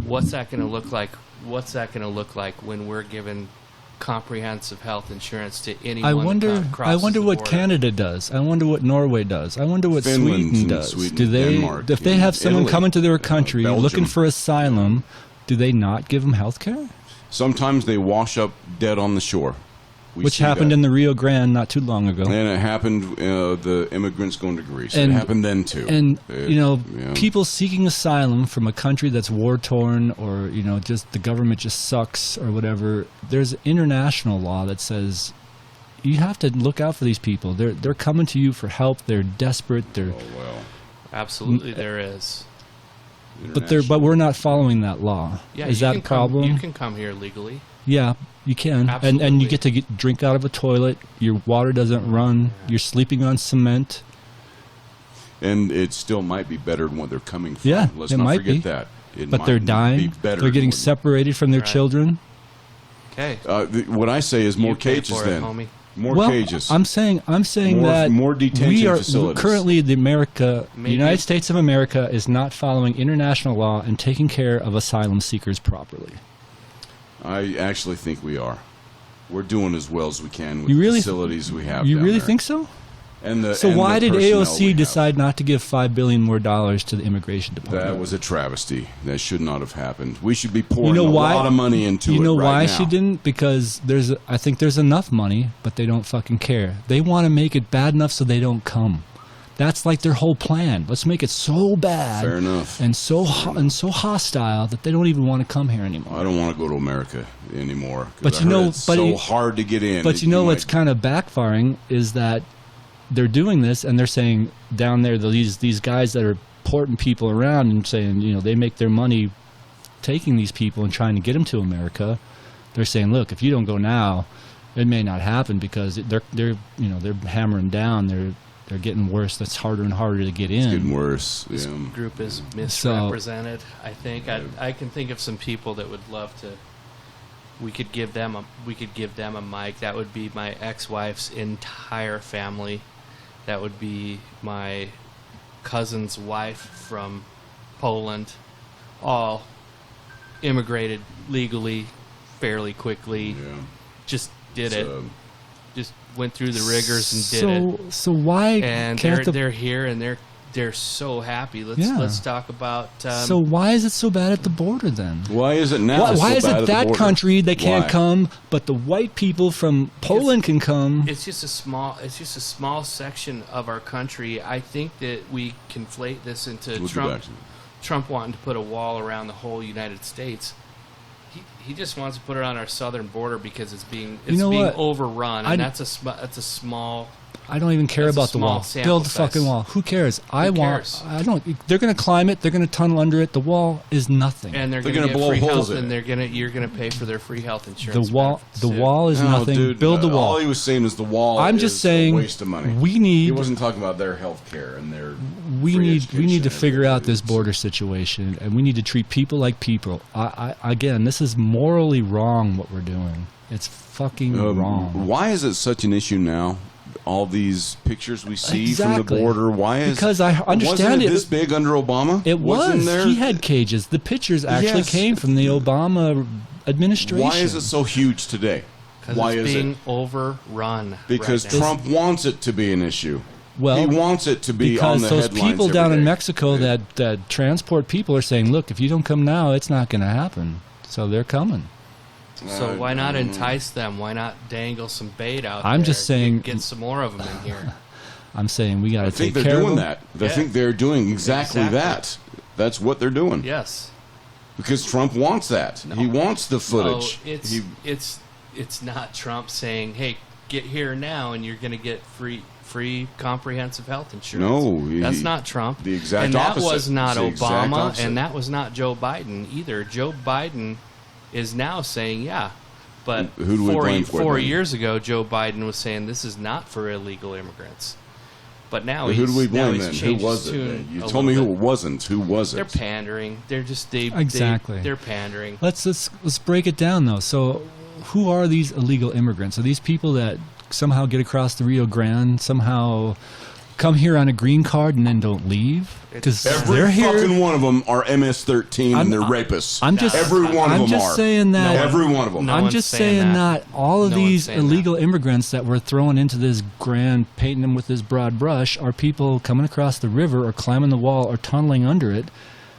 what's that going to look like? What's that going to look like when we're given comprehensive health insurance to anyone? I wonder what Canada does. I wonder what Norway does. I wonder what Sweden does. Denmark, if they have someone Italy, come into their country Belgium. looking for asylum, do they not give them health care? Sometimes they wash up dead on the shore. Which happened in the Rio Grande not too long ago. And it happened, the immigrants going to Greece. It happened then, too. And, people seeking asylum from a country that's war-torn or, just the government just sucks or whatever, there's international law that says you have to look out for these people. They're coming to you for help. They're desperate. Absolutely there is. But we're not following that law. Yeah, is that a problem? You can come here legally. Yeah, you can. And you get to drink out of a toilet. Your water doesn't run. You're sleeping on cement. And it still might be better than what they're coming from. Yeah, Let's it not might forget be. that. But they're dying. They're getting separated from their children. Okay. What I say is more cages then. Homie. More cages. I'm saying that more detention facilities. Currently, the United States of America is not following international law and taking care of asylum seekers properly. I actually think we are. We're doing as well as we can with the facilities we have. You really there. think so? So why did AOC decide not to give $5 billion more to the immigration department? That was a travesty. That should not have happened. We should be pouring a lot of money into it. You know why now. she didn't? Because I think there's enough money, but they don't fucking care. They want to make it bad enough so they don't come. That's like their whole plan. Let's make it so bad, fair enough, and so hostile that they don't even want to come here anymore. I don't want to go to America anymore. But it's so hard to get in. But what's kind of backfiring is that they're doing this, and they're saying down there these guys that are porting people around and saying they make their money taking these people and trying to get them to America. They're saying, look, if you don't go now, it may not happen because they're hammering down. They're getting worse. That's harder and harder to get in. It's getting worse. This group is misrepresented. I think I can think of some people that would love to. We could give them a mic. That would be my ex-wife's entire family. That would be my cousin's wife from Poland. All immigrated legally, fairly quickly. Yeah. Just did it. Just went through the rigors and did it. So why? And they're here and they're so happy. Let's talk about. So why is it so bad at the border then? Why is it now? Why is it that country they can't Why? come, but the white people from Poland can come? It's just a small section of our country. I think that we conflate this into Trump wanting to put a wall around the whole United States. He just wants to put it on our southern border because it's being overrun, and that's a small. I don't even care about the wall. Build the fucking wall. Who cares? I don't. They're going to climb it. They're going to tunnel under it. The wall is nothing. And they're going to blow holes in it. And you're going to pay for their free health insurance. The wall is nothing. Dude, build the wall. All he was saying is the wall. I'm just saying a waste of money. He wasn't talking about their health care and their. We need to figure out this border situation, and we need to treat people like people. Again, this is morally wrong what we're doing. It's fucking wrong. Why is it such an issue now? All these pictures we see from the border. Why is? Because I understand wasn't it this big under Obama? It was. There? He had cages. The pictures actually came from the Obama administration. Why is it so huge today? Why is it being overrun? Because Trump wants it to be an issue. Well, he wants it to be on the headlines. Because those people down in Mexico that transport people are saying, "Look, if you don't come now, it's not going to happen." So they're coming. So why not entice them? Why not dangle some bait out there? I'm just saying, get some more of them in here. I'm saying we got to take care of them. I think they're doing that. I think they're doing exactly that. That's what they're doing. Yes. Because Trump wants that. No. He wants the footage. No, it's not Trump saying, "Hey, get here now, and you're going to get free comprehensive health insurance." No, that's not Trump. The exact and opposite. that was not It's the exact Obama, opposite. and that was not Joe Biden either. Joe Biden is now saying, "Yeah," but Who do we blame for it, 4 then? years ago, Joe Biden was saying this is not for illegal immigrants. But now Who do we blame then? Who changed was his it? tune Then? You a told me who little it bit. wasn't. Who was it? They're pandering. They're just Exactly. They're pandering. Let's break it down though. So, who are these illegal immigrants? Are these people that somehow get across the Rio Grande, somehow come here on a green card and then don't leave? Because Every they're here. fucking one of them are MS-13 and they're rapists. I'm just Every one of I'm them just are. saying that. Every one of them. No I'm one's just saying saying that. that all of No one's these saying illegal immigrants that we're throwing into this grand, painting them with this broad brush, are people coming across the river or climbing the wall or tunneling under it.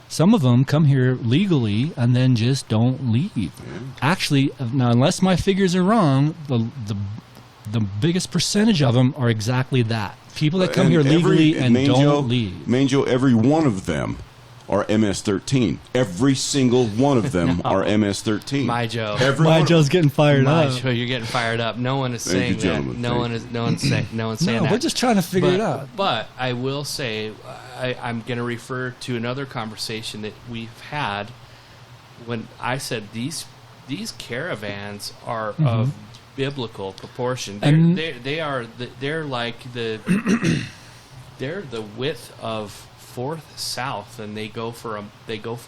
Some of them come here legally and then just don't leave. Actually, now unless my figures are wrong, the biggest percentage of them are exactly that. People that come And here legally and don't leave. Manjo, every one of them are MS-13. Every single one of them are MS-13. My Joe. Every My one of Joe's getting fired My up. Joe, you're getting fired up. No one is Thank you, saying that. gentlemen. No Thank one you. is. No one's saying. No one's saying No, that. we're just trying to figure it out. But I will say, I'm going to refer to another conversation that we've had when I said these caravans are of biblical proportion. And- They're like the they're the width of 4th South, and they go for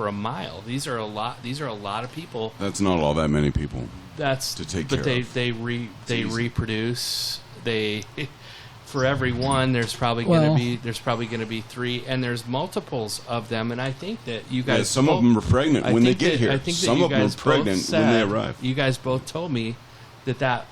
a mile. These are a lot of people. That's not all that many people. That's To take but care they of. they easy. reproduce. They for every one there's probably Well- going to be 3, and there's multiples of them. And I think that you guys Yeah, some of both- them are pregnant I when they think get that- here. I think that Some you of them are guys both pregnant when they said- arrive. You guys both told me that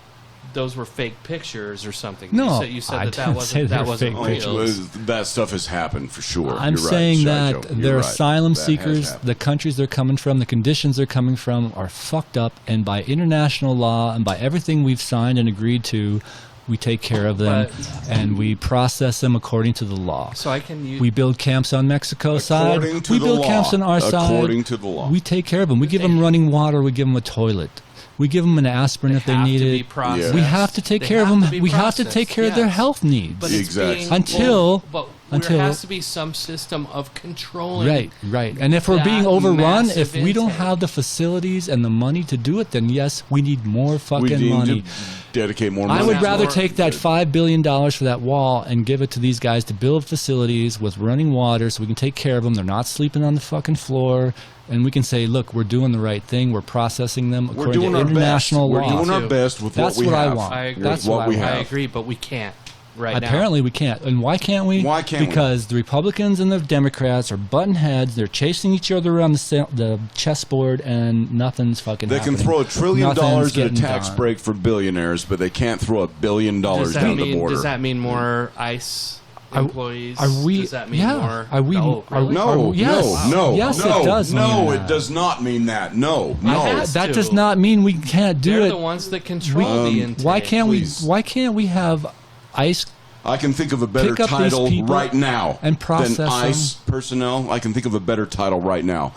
those were fake pictures or something. No, you said I that didn't say wasn't they that were wasn't fake real. pictures. That stuff has happened for sure. I'm You're right, saying that shyJoe. You're their right. asylum That has seekers, happened. the countries they're coming from, the conditions they're coming from are fucked up, and by international law and by everything we've signed and agreed to, we take care of them and we process them according to the law. So I can use We build camps on Mexico's side. According to We the build law. camps on our side. According to the law. We take care of them. We give them running water. We give them a toilet. We give them an aspirin if they have need to be it. processed. We have to take They care of have them. to be We have to processed, take care of their yes. health needs. But it's Exactly. being, Until- there has to be some system of controlling. Right. And if we're being that overrun, massive if we don't intake. have the facilities and the money to do it, then yes, we need more we fucking need money. to dedicate more money. I would Not rather more- take that $5 billion for that wall and give it to these guys to build facilities with running water so we can take care of them. They're not sleeping on the fucking floor. And we can say, look, we're doing the right thing. We're processing them We're according doing to our best. international We're law. doing our too. best with That's what we what I have. want. I agree. That's With what what I we want. I have. agree, but we can't right Apparently we can't. And why can't we? Why can't we? Because the Republicans and the Democrats are butting heads. They're chasing each other around the chessboard, and nothing's fucking They can happening. throw $1 trillion Nothing's at a getting tax done. break for billionaires, but they can't throw $1 billion now. down the border. Does that mean more ICE employees? Are we? Does that mean yeah. more? Are we? Oh, are we? really? No, are we- yes. no, Yes, no, it does. no, mean it that. does not mean that. No, no. has That to. does not mean we can't do They're it. the ones that control the intake. Why can't Please. we? Why can't we have ICE? I can think of a better Pick up these title people right now and process than them. ICE personnel. I can think of a better title right now.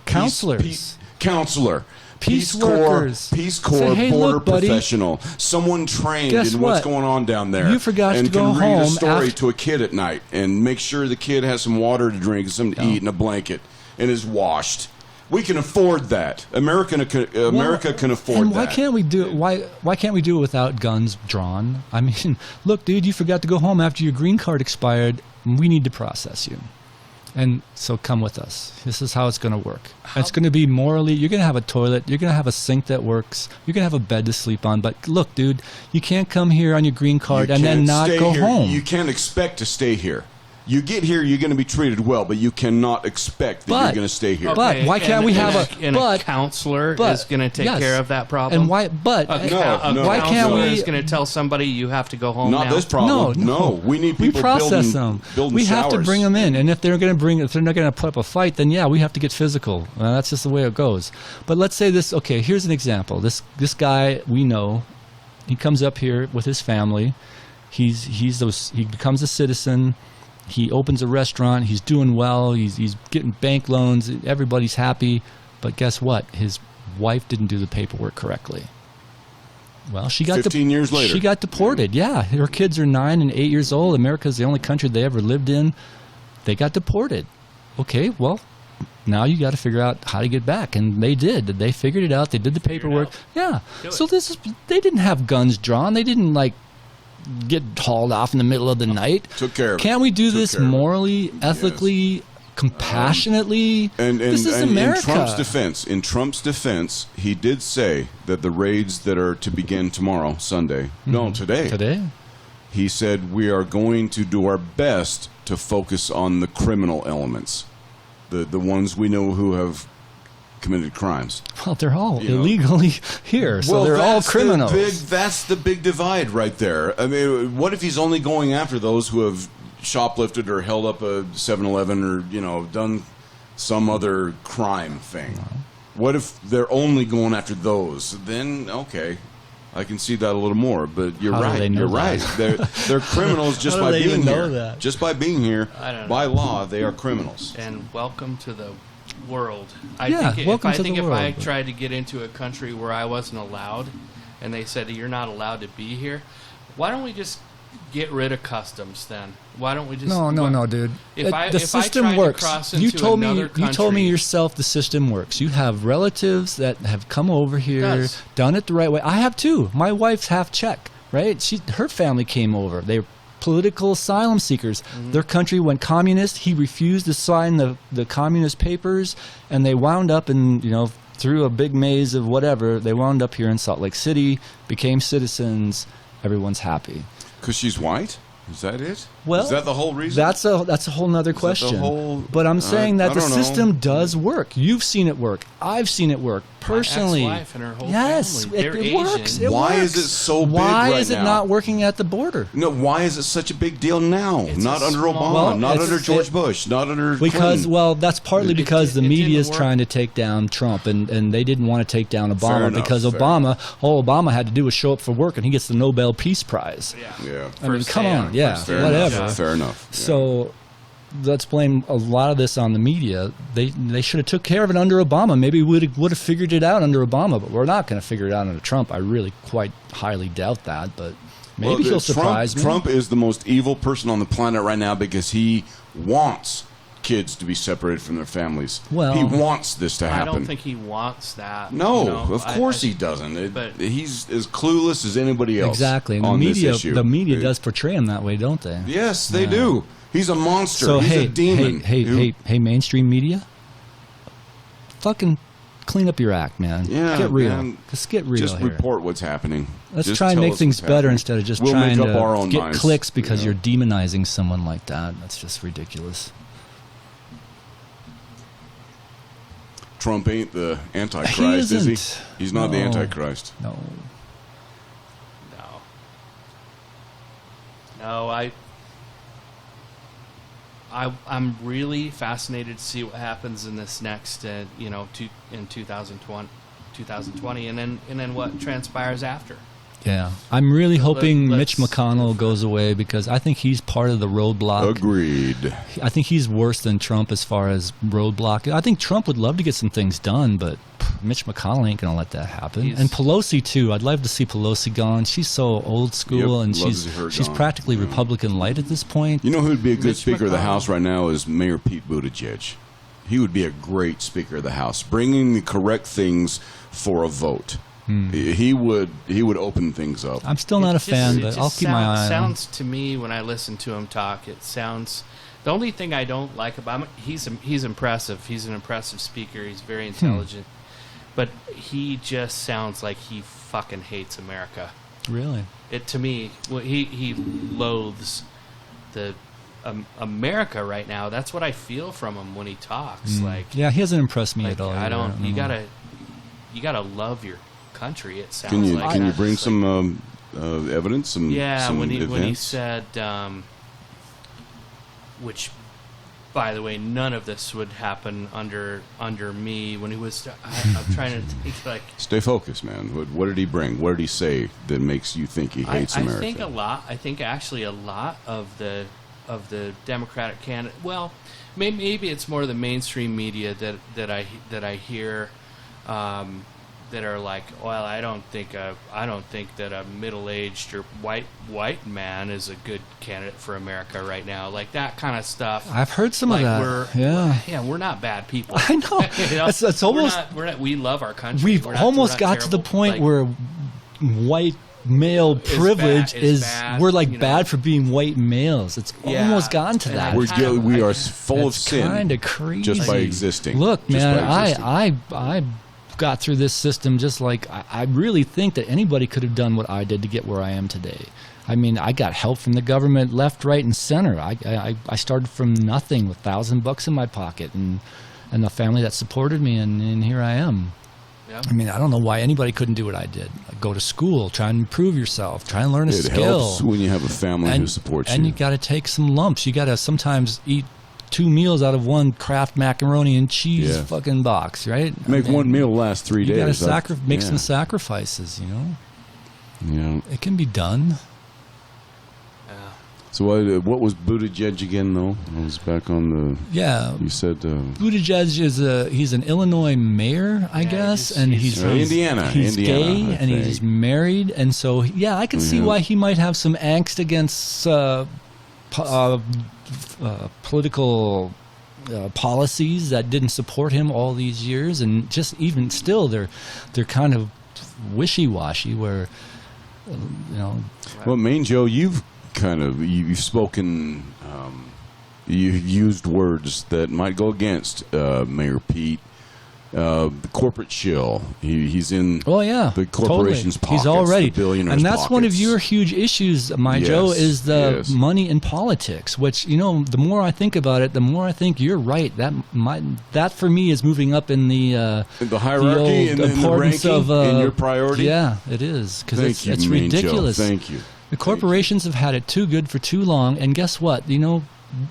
Counselors. Counselor. Peace Corps, workers. Peace Corps, Say, hey, border look, buddy. professional, someone trained Guess in what's what? going on down there. You forgot and to go can read a home story after- to a kid at night and make sure the kid has some water to drink, something to eat, and a blanket, and is washed. We can afford that. America can afford And why that. can't we do it? Why can't we do it without guns drawn? I mean, look, dude, you forgot to go home after your green card expired. We need to process you. And so come with us. This is how it's going to work. It's going to be morally, you're going to have a toilet, you're going to have a sink that works, you're going to have a bed to sleep on. But look, dude, you can't come here on your green card You and then can't not stay go here. home. You can't expect to stay here. You get here, you're going to be treated well, but you cannot expect that you're going to stay here. But why can't we have a counselor is going to take yes. care of that problem? And why? But A No, why can't counselor we? is going to tell somebody you have to go home Not now? this problem. No. We need We people process building We have to showers. bring them in, and if they're not going to put up a fight, then yeah, we have to get physical. That's just the way it goes. But let's say this. Okay, here's an example. This guy we know, he comes up here with his family. He becomes a citizen. He opens a restaurant. He's doing well. He's getting bank loans. Everybody's happy. But guess what? His wife didn't do the paperwork correctly. Well, she got 15 years later. She got deported. Yeah, her kids are 9 and 8 years old. America's the only country they ever lived in. They got deported. Okay, well, now you got to figure out how to get back, and they did. They figured it out. They did the paperwork. Yeah. So they didn't have guns drawn. They didn't get hauled off in the middle of the night. Took care of it. Can't we do this morally, ethically, compassionately? This is America. In Trump's defense, he did say that the raids that are to begin tomorrow, Sunday, today, he said we are going to do our best to focus on the criminal elements, the ones we know who have committed crimes. Well, they're all illegally here, so they're all criminals. That's the big divide right there. I mean, what if he's only going after those who have shoplifted or held up a 7-Eleven or, done some other crime thing? What if they're only going after those? Then, okay, I can see that a little more. But you're right. You're right. They're criminals just by being here. Just by being here, by law, they are criminals. And welcome to the world. I think if I tried to get into a country where I wasn't allowed, and they said you're not allowed to be here, why don't we just get rid of customs then? Why don't we just no, dude. The system works. You told me yourself the system works. You have relatives that have come over here, done it the right way. I have too. My wife's half Czech, right? Her family came over. They were political asylum seekers. Their country went communist. He refused to sign the communist papers, and they wound up in, through a big maze of whatever, they wound up here in Salt Lake City, became citizens. Everyone's happy. Because she's white? Is that it? Well, is that the whole reason? That's a whole nother question. But I'm saying that the system does work. You've seen it work. I've seen it work personally. My ex-wife and her whole family. It works. Why is it so big right now? Why is it not working at the border? No, why is it such a big deal now? Not under Obama, not under George Bush, not under Clinton. That's partly because the media is trying to take down Trump, and they didn't want to take down Obama because Obama had to do was show up for work, and he gets the Nobel Peace Prize. Yeah. I mean, come on. Yeah, whatever. Fair enough. Yeah. So let's blame a lot of this on the media. They should have took care of it under Obama. Maybe we would have figured it out under Obama, but we're not going to figure it out under Trump. I really quite highly doubt that, but maybe he'll surprise me. Trump is the most evil person on the planet right now because he wants kids to be separated from their families. Well, he wants this to happen. I don't think he wants that. No, of course he doesn't. But he's as clueless as anybody else. Exactly. And the media does portray him that way, don't they? Yes, they do. He's a monster. So, he's a demon. Hey, mainstream media, fucking clean up your act, man. Yeah, get real. Man. Just get real. Just report what's happening. Let's try and make things better instead of just trying to get clicks because you're demonizing someone like that. That's just ridiculous. Trump ain't the Antichrist, is he? He's not the Antichrist. No. I'm really fascinated to see what happens in this next, in 2020, and then what transpires after. Yeah, I'm really hoping Mitch McConnell goes away because I think he's part of the roadblock. Agreed. I think he's worse than Trump as far as roadblock. I think Trump would love to get some things done, but Mitch McConnell ain't going to let that happen. And Pelosi, too. I'd love to see Pelosi gone. She's so old school, and she's practically Republican light at this point. You know who would be a good Speaker of the House right now is Mayor Pete Buttigieg. He would be a great Speaker of the House, bringing the correct things for a vote. He would open things up. I'm still not a fan, but I'll keep my eye on him. Sounds to me when I listen to him talk, it sounds. The only thing I don't like about him, he's impressive. He's an impressive speaker. He's very intelligent, but he just sounds like he fucking hates America. Really? To me, he loathes the America right now. That's what I feel from him when he talks. Yeah, he hasn't impressed me at all. I don't. You gotta love your country. It sounds can you like. Can you bring some evidence? Some when he events? said, which, by the way, none of this would happen under me. When he was, I'm trying to think Stay focused, man. What did he bring? What did he say that makes you think he hates America? I think actually a lot of the the Democratic candidate. Well, maybe it's more the mainstream media that I hear that are like, well, I don't think that a middle-aged or white man is a good candidate for America right now. Like that kind of stuff. I've heard some like of that. We're not bad people. I know. You know? It's almost we love our country. We've almost got to the point where white male privilege is bad, we're like bad for being white males. It's almost gotten to that. We are full of sin. Kind of crazy. Just by existing. Look, man, I got through this system just like I really think that anybody could have done what I did to get where I am today. I mean, I got help from the government left, right, and center. I started from nothing with $1,000 in my pocket and the family that supported me, and here I am. Yep. I mean, I don't know why anybody couldn't do what I did. Go to school, try and improve yourself, try and learn a skill. It helps when you have a family who supports you. And you got to take some lumps. You got to sometimes eat 2 meals out of one Kraft macaroni and cheese fucking box, right? Make one meal last 3 days. You got to make some sacrifices, you know? Yeah. It can be done. So what was Buttigieg again, though? I was back on the... Yeah. You said... Buttigieg he's an Illinois mayor, I guess, and he's Indiana. He's Indiana, gay, and he's married, and so, I can see why he might have some angst against political policies that didn't support him all these years, and just even still, they're kind of wishy-washy, where, you know... Well, Main Joe, you've spoken, you've used words that might go against Mayor Pete. The corporate shill. He's in the corporation's pockets. He's already, the billionaires' and that's pockets. one of your huge issues, Joe, is the money in politics. Which, you know, the more I think about it, the more I think you're right. That for me is moving up in the hierarchy and in the ranking in your priority. Yeah, it is, because it's Main ridiculous. Joe. Thank you. The corporations have had it too good for too long, and guess what? You know,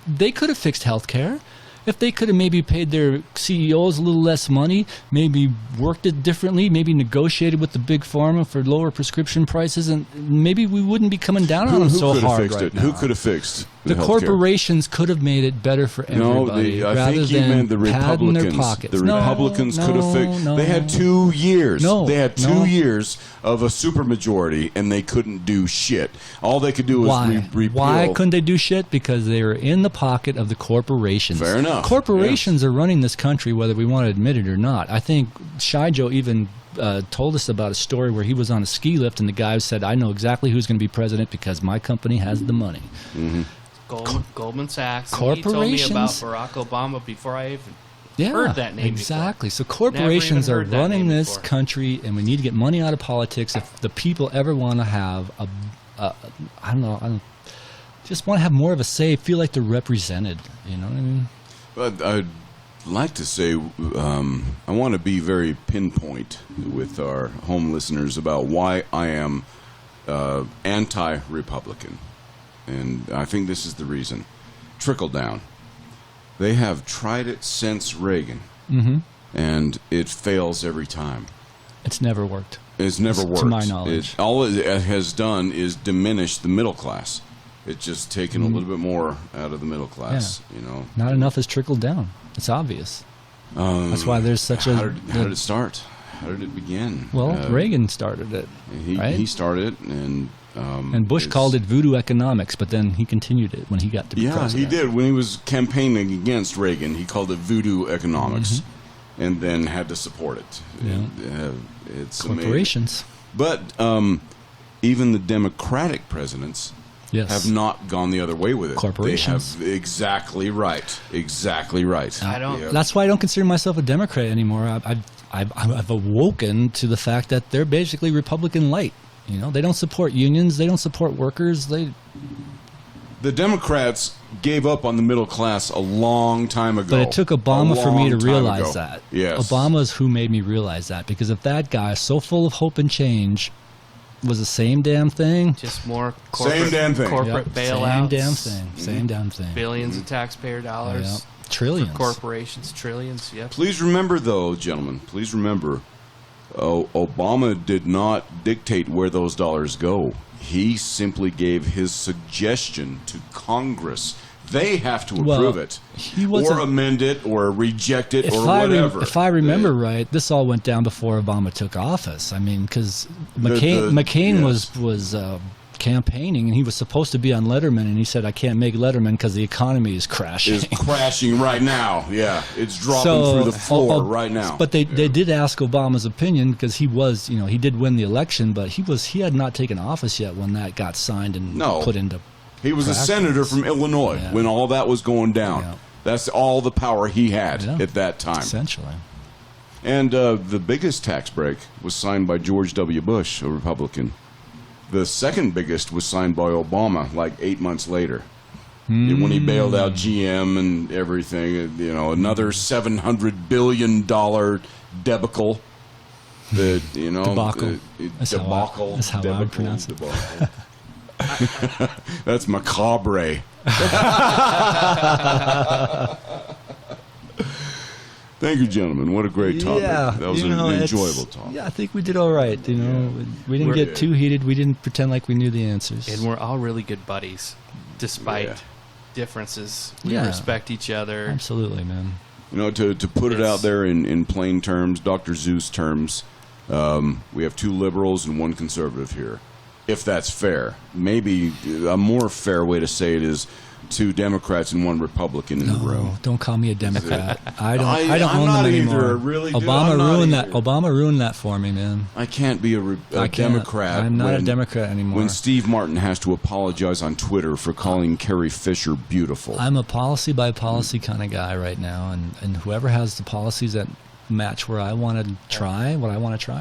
they could have fixed healthcare. If they could have maybe paid their CEOs a little less money, maybe worked it differently, maybe negotiated with the big pharma for lower prescription prices, and maybe we wouldn't be coming down on them so hard right now. Who could have fixed the corporations could have made it better for everybody, I think you meant the Republicans. Their pockets. The Republicans could have fixed. They had 2 years. They had 2 years of a supermajority, and they couldn't do shit. All they could do was repeal. Why couldn't they do shit? Because they were in the pocket of the corporations. Fair enough. Corporations are running this country, whether we want to admit it or not. I think shyJoe even told us about a story where he was on a ski lift, and the guy said, "I know exactly who's going to be president because my company has the money." Mm-hmm. Goldman Sachs. Corporations. He told me about Barack Obama before I even heard that name exactly. before. So corporations are running this before. country, and we need to get money out of politics if the people ever want to have just want to have more of a say, feel like they're represented. You know what I mean? But I'd like to say I want to be very pinpoint with our home listeners about why I am anti-Republican. And I think this is the reason. Trickle down. They have tried it since Reagan, and it fails every time. It's never worked. It's never worked. To my knowledge. All it has done is diminish the middle class. It's just taken a little bit more out of the middle class. You know, not enough has trickled down. It's obvious. That's why there's such how did it start? How did it begin? Well, Reagan started it. He started it, and Bush called it voodoo economics, but then he continued it when he got to be president. Yeah, he did. When he was campaigning against Reagan, he called it voodoo economics, and then had to support it. Yeah. It's corporations. Amazing. But even the Democratic presidents have not gone the other way with it. Corporations. They have exactly right. Exactly right. That's why I don't consider myself a Democrat anymore. I've awoken to the fact that they're basically Republican light. You know, they don't support unions. They don't support workers. The Democrats gave up on the middle class a long time ago. But it took Obama for me to realize that. Yes. Obama is who made me realize that. Because if that guy, so full of hope and change, was the same damn thing. Just more corporate bailouts. Same damn thing. Billions of taxpayer dollars. Trillions. For corporations, trillions, Please remember, though, gentlemen, Obama did not dictate where those dollars go. He simply gave his suggestion to Congress. They have to approve it, or amend it, or reject it, or whatever. If I remember right, this all went down before Obama took office. I mean, because McCain was campaigning, and he was supposed to be on Letterman, and he said, "I can't make Letterman because the economy is crashing." It's crashing right now. Yeah, it's dropping through the floor right now. But they did ask Obama's opinion because he was, he did win the election, but he had not taken office yet when that got signed and put into. He was a senator from Illinois when all that was going down. Yeah. That's all the power he had at that time. Essentially. And the biggest tax break was signed by George W. Bush, a Republican. The second biggest was signed by Obama, like 8 months later. When he bailed out GM and everything, another $700 billion debacle. Debacle. Debacle. That's how I would pronounce it. That's macabre. Thank you, gentlemen. What a great topic. Yeah, that was an enjoyable talk. Yeah, I think we did all right. We didn't get too heated. We didn't pretend like we knew the answers. And we're all really good buddies, despite differences. We respect each other. Absolutely, man. To put it out there in plain terms, Dr. Zeus terms, we have 2 liberals and 1 conservative here. If that's fair. Maybe a more fair way to say it is 2 Democrats and 1 Republican in the room. Don't call me a Democrat. I don't I'm own not them either, anymore. really, Obama dude, ruined that. Obama ruined that for me, man. I can't be a Democrat. I'm not a Democrat anymore. When Steve Martin has to apologize on Twitter for calling Carrie Fisher beautiful. I'm a policy by policy kind of guy right now, and whoever has the policies that match where I want to try,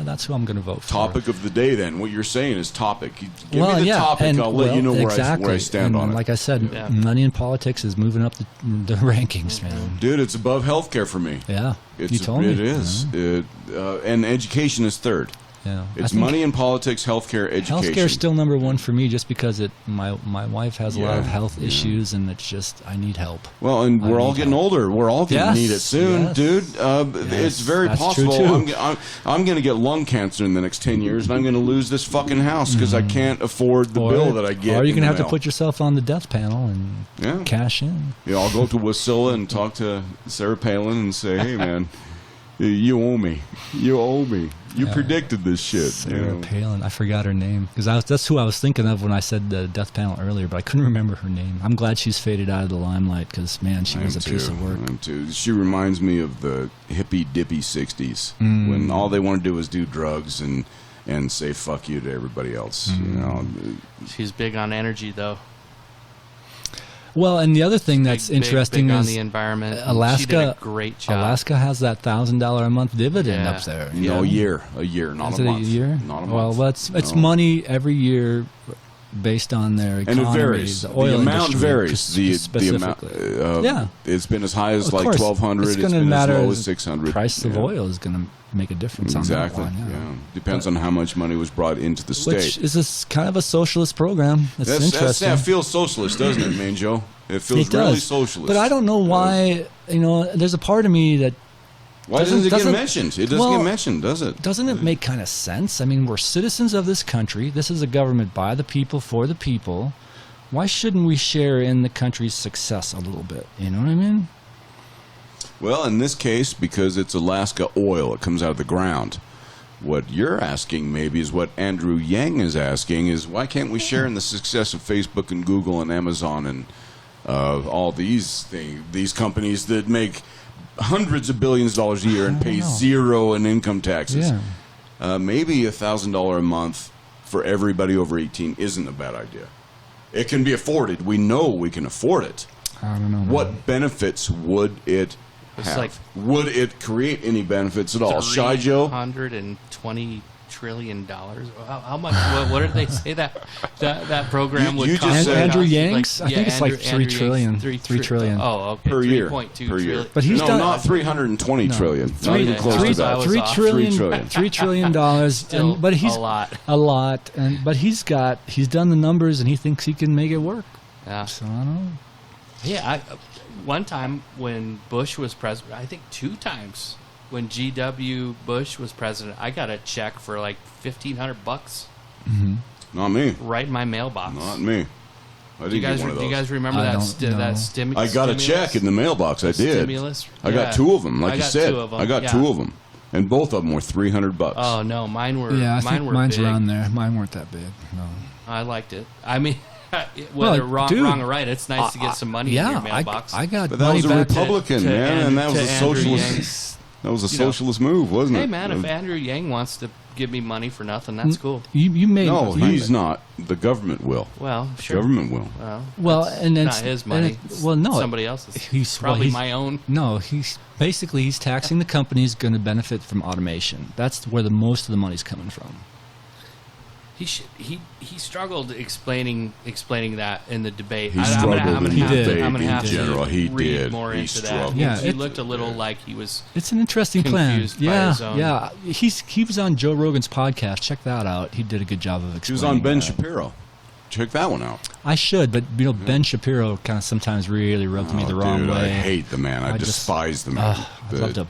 that's who I'm going to vote for. Topic of the day, then. What you're saying is topic. Give me the topic, and, I'll let you know where I stand on it. Like I said, money in politics is moving up the rankings, man. Dude, it's above healthcare for me. Yeah, you told me. It is. And education is third. Yeah. It's money in politics, healthcare, education. Healthcare is still number 1 for me, just because my wife has a lot of health issues, and it's just I need help. Well, and we're all getting older. We're all going to need it soon, dude. It's very possible. I'm going to get lung cancer in the next 10 years, and I'm going to lose this fucking house because I can't afford the bill that I get. Or you're going to have to put yourself on the death panel and cash in. Yeah, I'll go to Wasilla and talk to Sarah Palin and say, "Hey, man, you owe me. You owe me. You predicted this shit." Sarah Palin. I forgot her name because that's who I was thinking of when I said the death panel earlier, but I couldn't remember her name. I'm glad she's faded out of the limelight because, man, she was a piece of work. I am too. She reminds me of the hippy dippy 60s when all they want to do is do drugs and say fuck you to everybody else. She's big on energy, though. Well, and the other thing that's interesting big is on the environment. Alaska. She did a great job. Alaska has that $1,000 a month dividend up there. A year, not is a it month. A year? Not a month. Well, it's money every year based on their economy. And it varies. The oil amount industry varies. The amount. It's been as high as of like course, 1,200. It's been as low as 600. The price of oil is going to make a difference on that one. Yeah. Depends on how much money was brought into the state. Which is kind of a socialist program. It's interesting. That feels socialist, doesn't it, man, Joe? It feels really socialist. But I don't know why. There's a part of me that. Why doesn't it get mentioned? It doesn't get mentioned, does it? Doesn't it make kind of sense? I mean, we're citizens of this country. This is a government by the people, for the people. Why shouldn't we share in the country's success a little bit? You know what I mean? Well, in this case, because it's Alaska oil, it comes out of the ground. What you're asking maybe is what Andrew Yang is asking is why can't we share in the success of Facebook and Google and Amazon and all these companies that make hundreds of billions of dollars a year and pay zero in income taxes. Maybe $1,000 a month for everybody over 18 isn't a bad idea. It can be afforded. We know we can afford it. I don't know. What benefits would it have? Would it create any benefits at all? shyJoe? $120 trillion. How much? What did they say that program would cost? Just said Andrew Yang's. I think it's like $3 trillion. $3 trillion. Oh, okay. Per year. 3.2 trillion. But he's done not 320 trillion. Not even close to that. $3 trillion. But he's a lot. But he's done the numbers and he thinks he can make it work. Yeah. So I don't know. Yeah. One time when Bush was president, I think 2 times when G.W. Bush was president, I got a check for like $1,500 Mm-hmm. Not me. right in my mailbox. Not me. I didn't get one of those. Do you guys remember I that don't know. that I got a check in the mailbox. I did. Stimulus? I got Yeah. two of them. Like I you got said, 2 of 'em, I got yeah. 2 of them, and both of them were $300. Oh no, mine were. Yeah, I mine think were mine's big. around there. Mine weren't that big. No. I liked it. I mean, Well, whether wrong or right, it's nice to get some money in your Yeah, mailbox. I got But that money was a back. Republican, to man, and that was to a Andrew socialist. Yang. That was a You know. socialist move, wasn't it? Hey man, if That Andrew Yang wants to give me money for nothing, that's cool. You made was- no, he's not. The government will. Well, sure. Government will. well, that's and not it's his and money. well, no, somebody else's. he's Probably he's- my own. No, he's taxing the companies going to benefit from automation. That's where the most of the money's coming from. He struggled explaining that in the debate. He I'm struggled gonna in have the to- debate I'm gonna in have to general. He read did. more He into that. struggled. Yeah, he it- looked a little like he was. It's an interesting plan. Confused by Yeah, his own- yeah. He was on Joe Rogan's podcast. Check that out. He did a good job of explaining. He was on Ben that. Shapiro. Check that one out. I should, but Ben Shapiro kind of sometimes really rubbed me the wrong dude, way. I hate the man. I I just- despise the man. I'd love to.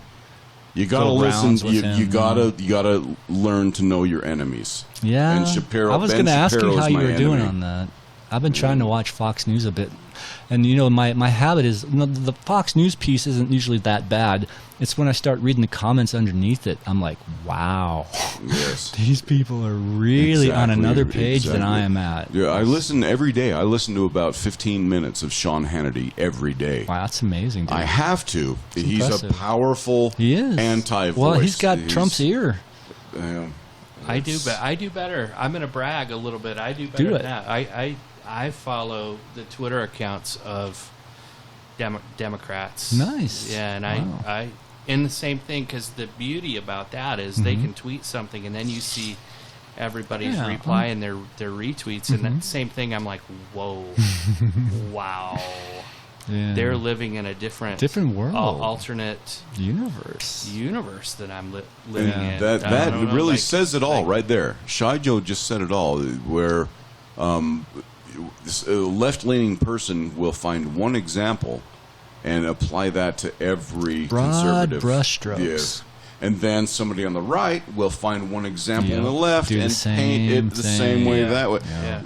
You gotta go listen. rounds with You him. gotta learn to know your enemies. Yeah, And Shapiro. I was Ben going to ask you Shapiro's how you my were doing enemy. on that. I've been trying to watch Fox News a bit, and my habit is the Fox News piece isn't usually that bad. It's when I start reading the comments underneath it, I'm like, wow, Yes. these people are really on Exactly, another page than exactly. I am at. Yeah, I listen every day. I listen to about 15 minutes of Sean Hannity every day. Wow, that's amazing, dude. I have to. He's impressive. a powerful He is anti-voice. Well, he's got Trump's ear. I do better. I'm going to brag a little bit. I do better Do than it. that. I follow the Twitter accounts of Democrats. Nice. Yeah, and Wow. I in the same thing, because the beauty about that is they can tweet something and then you see everybody's Yeah, reply and their retweets, and that same thing. I'm like, whoa, wow. Yeah. They're living in a different world, alternate universe. that I'm living Yeah. in. That I don't know, really like- says it all like- right there. ShyJoe just said it all. Where this left-leaning person will find one example and apply that to every Broad conservative. brushstrokes. Yes. And then somebody on the right will find one example on Yep. the left Do the and paint same it the thing. same way Yeah. that way. Yeah.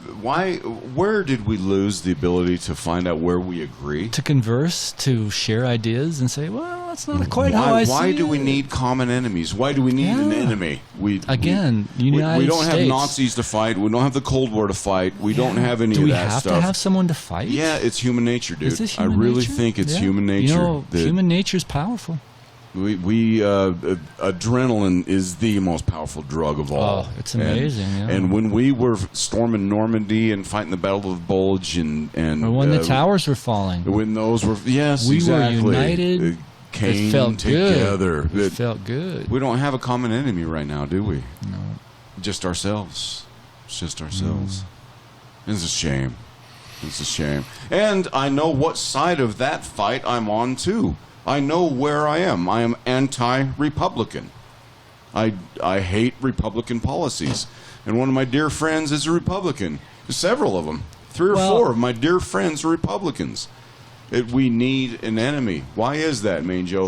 Where did we lose the ability to find out where we agree? To converse, to share ideas, and say, well, that's not quite how I see Why do we it. need common enemies? Why do we need an Yeah. enemy? We United don't have States. Nazis to fight. We don't have the Cold War to fight. We don't have any Do of we that have stuff. to have someone to fight? Yeah, it's human nature, dude. Is this I human really nature? think it's Yeah. human nature. You know, that human nature's powerful. adrenaline is the most powerful drug of all. Oh, it's amazing, And, yeah. and when we were storming Normandy and fighting the Battle of the Bulge and Or when the towers were falling. when those were We exactly. were united. It came It felt together. good. It felt good. We don't have a common enemy right now, do we? No. Just ourselves. It's just ourselves. It's a shame. It's a shame. And I know what side of that fight I'm on, too. I know where I am. I am anti-Republican. I hate Republican policies. And one of my dear friends is a Republican. Several of them. 3 or 4 of my dear friends are Republicans. We need an enemy. Why is that, Main Joe?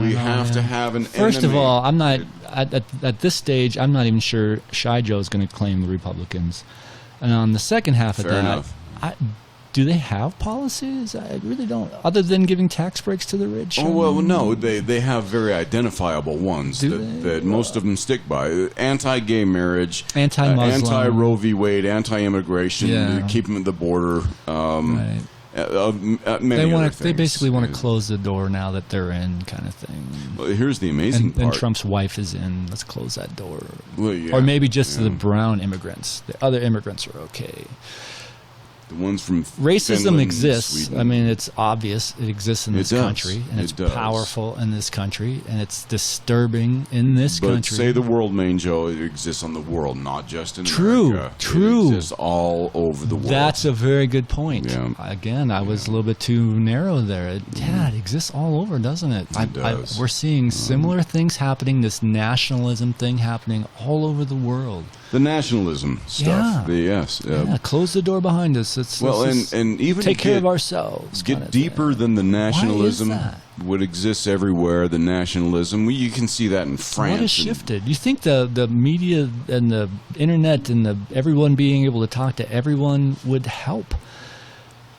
We have to have an enemy. First of all, I'm not at this stage. I'm not even sure shyJoe is going to claim the Republicans. And on the second half of Fair that, enough. do they have policies? I really don't. Other than giving tax breaks to the rich. Oh, well, no, they have very identifiable ones Do that most of them stick by. Anti-gay marriage, Anti-Muslim. anti-Roe v. Wade, anti-immigration, Yeah. keep them at the border. Right. Many They other want to. They things. basically want to close the door now that they're in, kind of thing. Well, here's the amazing And part. Trump's wife is in. Let's close that door. Well, yeah, Or maybe just yeah. the brown immigrants. The other immigrants are okay. The ones from Racism Finland, exists. Sweden. I mean, it's obvious it exists in It this does. country, and It it's does. powerful in this country, and it's disturbing in this But country. say the world, Main Joe, it exists on the world, not just in True, America. true. It exists all over the world. That's a very good point. Yeah. Again, I was a little bit too narrow there. Yeah, it exists all over, doesn't it? It does. We're seeing similar things happening, this nationalism thing happening all over the world. the nationalism stuff. Yeah. Yes. Yeah, close the door behind us. Let's and even take care of ourselves. Get deeper than the nationalism that? would exist everywhere. The nationalism, you can see that in France. What has shifted? You think the media and the internet and everyone being able to talk to everyone would help?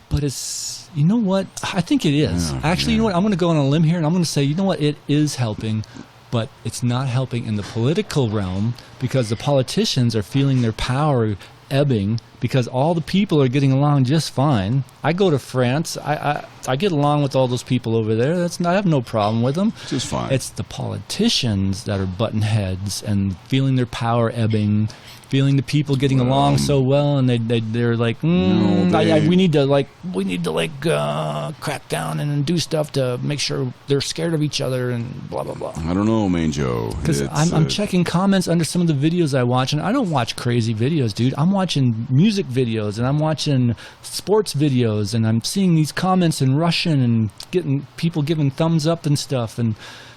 But it's, you know what? I think it is. Actually, you know what? I'm going to go on a limb here, and I'm going to say, you know what? It is helping, but it's not helping in the political realm because the politicians are feeling their power ebbing because all the people are getting along just fine. I go to France. I get along with all those people over there. I have no problem with them. Just fine. It's the politicians that are button heads and feeling their power ebbing, feeling the people getting along so well, and they're like, we need to crack down and do stuff to make sure they're scared of each other and blah blah blah. I don't know, Main Joe. Because I'm checking comments under some of the videos I watch, and I don't watch crazy videos, dude. I'm watching music videos and I'm watching sports videos, and I'm seeing these comments in Russian and getting people giving thumbs up and stuff, and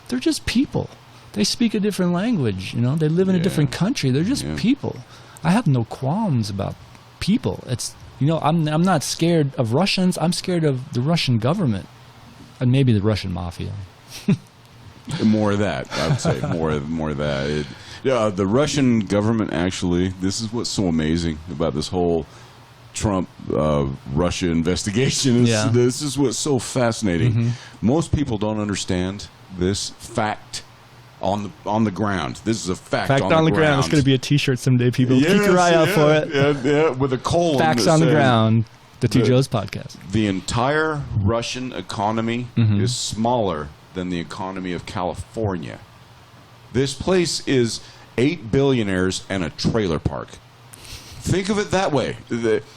they're just people. They speak a different language, you know. They live in a different country. They're just people. I have no qualms about people. It's, you know, I'm not scared of Russians. I'm scared of the Russian government and maybe the Russian mafia. More of that, I would say. More of that. The Russian government, actually, this is what's so amazing about this whole Trump Russia investigation. This is what's so fascinating. Mm-hmm. Most people don't understand this fact. On the ground. This is a fact on the ground. It's going to be a T-shirt someday, people. Keep your eye out for it. Yeah, with a colon. Facts on the ground. The shyJoe's podcast. The entire Russian economy is smaller than the economy of California. This place is 8 billionaires and a trailer park. Think of it that way.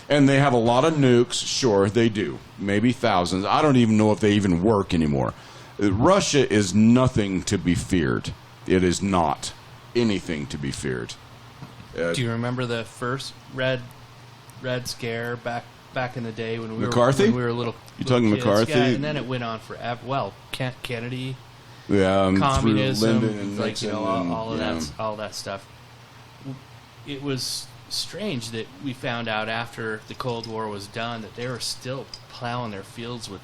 And they have a lot of nukes. Sure, they do. Maybe thousands. I don't even know if they even work anymore. Russia is nothing to be feared. It is not anything to be feared. Do you remember the first red scare back in the day when we McCarthy? were little? You talking kids? McCarthy? Yeah, and then it went on forever. Well, Kennedy, communism, through Lyndon and Nixon, all that stuff. It was strange that we found out after the Cold War was done that they were still plowing their fields with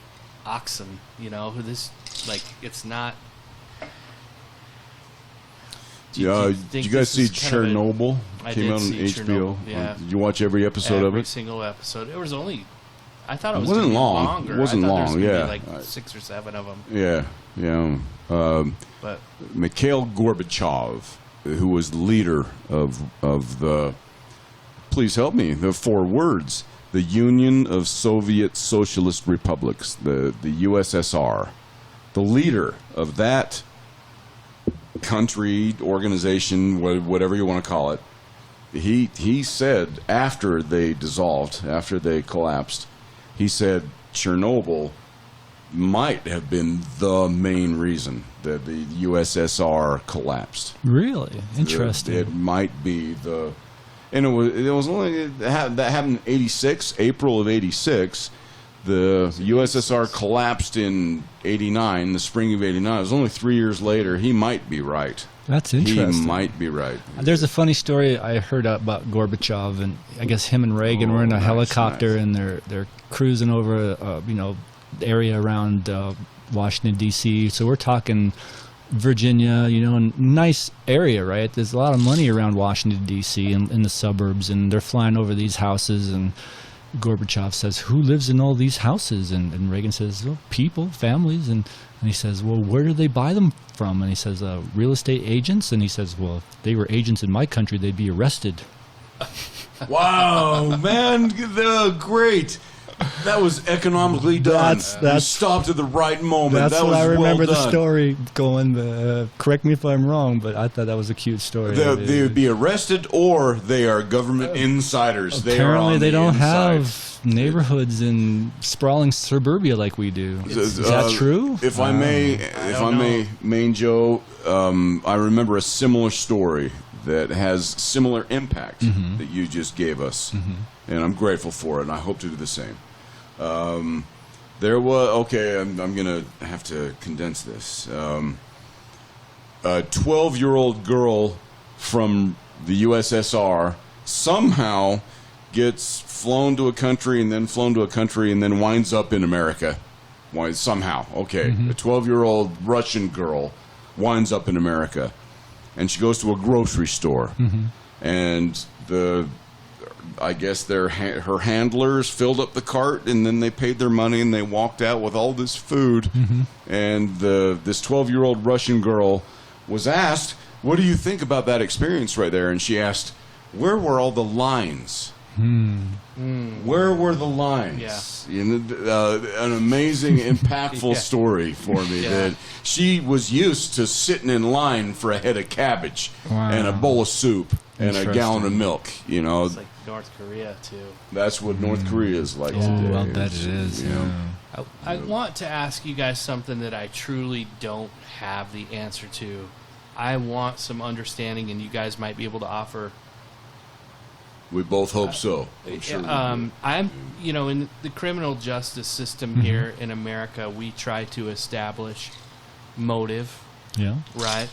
oxen. You know, it's not. Did you guys see Chernobyl? Came out on HBO. Yeah. Did you watch every episode of it? Every single episode. It was only. I thought it was wasn't long. Longer. It wasn't long. There was like 6 or 7 of them. Yeah. But Mikhail Gorbachev, who was the leader of the. Please help me. The 4 words: the Union of Soviet Socialist Republics, the USSR. The leader of that country, organization, whatever you want to call it, he said after they dissolved, after they collapsed, he said Chernobyl might have been the main reason that the USSR collapsed. Really? Interesting. It might be the... And it was only... That happened in 86, April of 86. The USSR collapsed in 89, the spring of 89. It was only 3 years later. He might be right. That's interesting. He might be right. There's a funny story I heard about Gorbachev, and I guess him and Reagan were in a helicopter, and they're cruising over, the area around Washington, D.C. So we're talking Virginia, a nice area, right? There's a lot of money around Washington, D.C. in the suburbs, and they're flying over these houses, and Gorbachev says, who lives in all these houses? And Reagan says, well, people, families. And he says, well, where do they buy them from? And he says, real estate agents. And he says, well, if they were agents in my country, they'd be arrested. Wow, man, great. That was economically done. You stopped at the right moment. That's what I remember the story going. Correct me if I'm wrong, but I thought that was a cute story. They would be arrested, or they are government insiders. Apparently, they don't have neighborhoods in sprawling suburbia like we do. Is that true? If I may, Main Joe, I remember a similar story that has similar impact that you just gave us, and I'm grateful for it, and I hope to do the same. There was I'm gonna have to condense this. A 12-year-old girl from the USSR somehow gets flown to a country and then flown to a country and then winds up in America. Why, somehow. Okay. A 12-year-old Russian girl winds up in America. And she goes to a grocery store. And I guess her handlers filled up the cart, and then they paid their money, and they walked out with all this food. And this 12-year-old Russian girl was asked, what do you think about that experience right there? And she asked, where were all the lines? Where were the lines? Yeah. An amazing, impactful story for me that she was used to sitting in line for a head of cabbage and a bowl of soup and a gallon of milk. It's like North Korea too. That's what North Korea is like today. I'll bet it is. I want to ask you guys something that I truly don't have the answer to. I want some understanding, and you guys might be able to offer. We both hope so. I'm sure. I'm, in the criminal justice system here in America, we try to establish motive. Yeah. Right?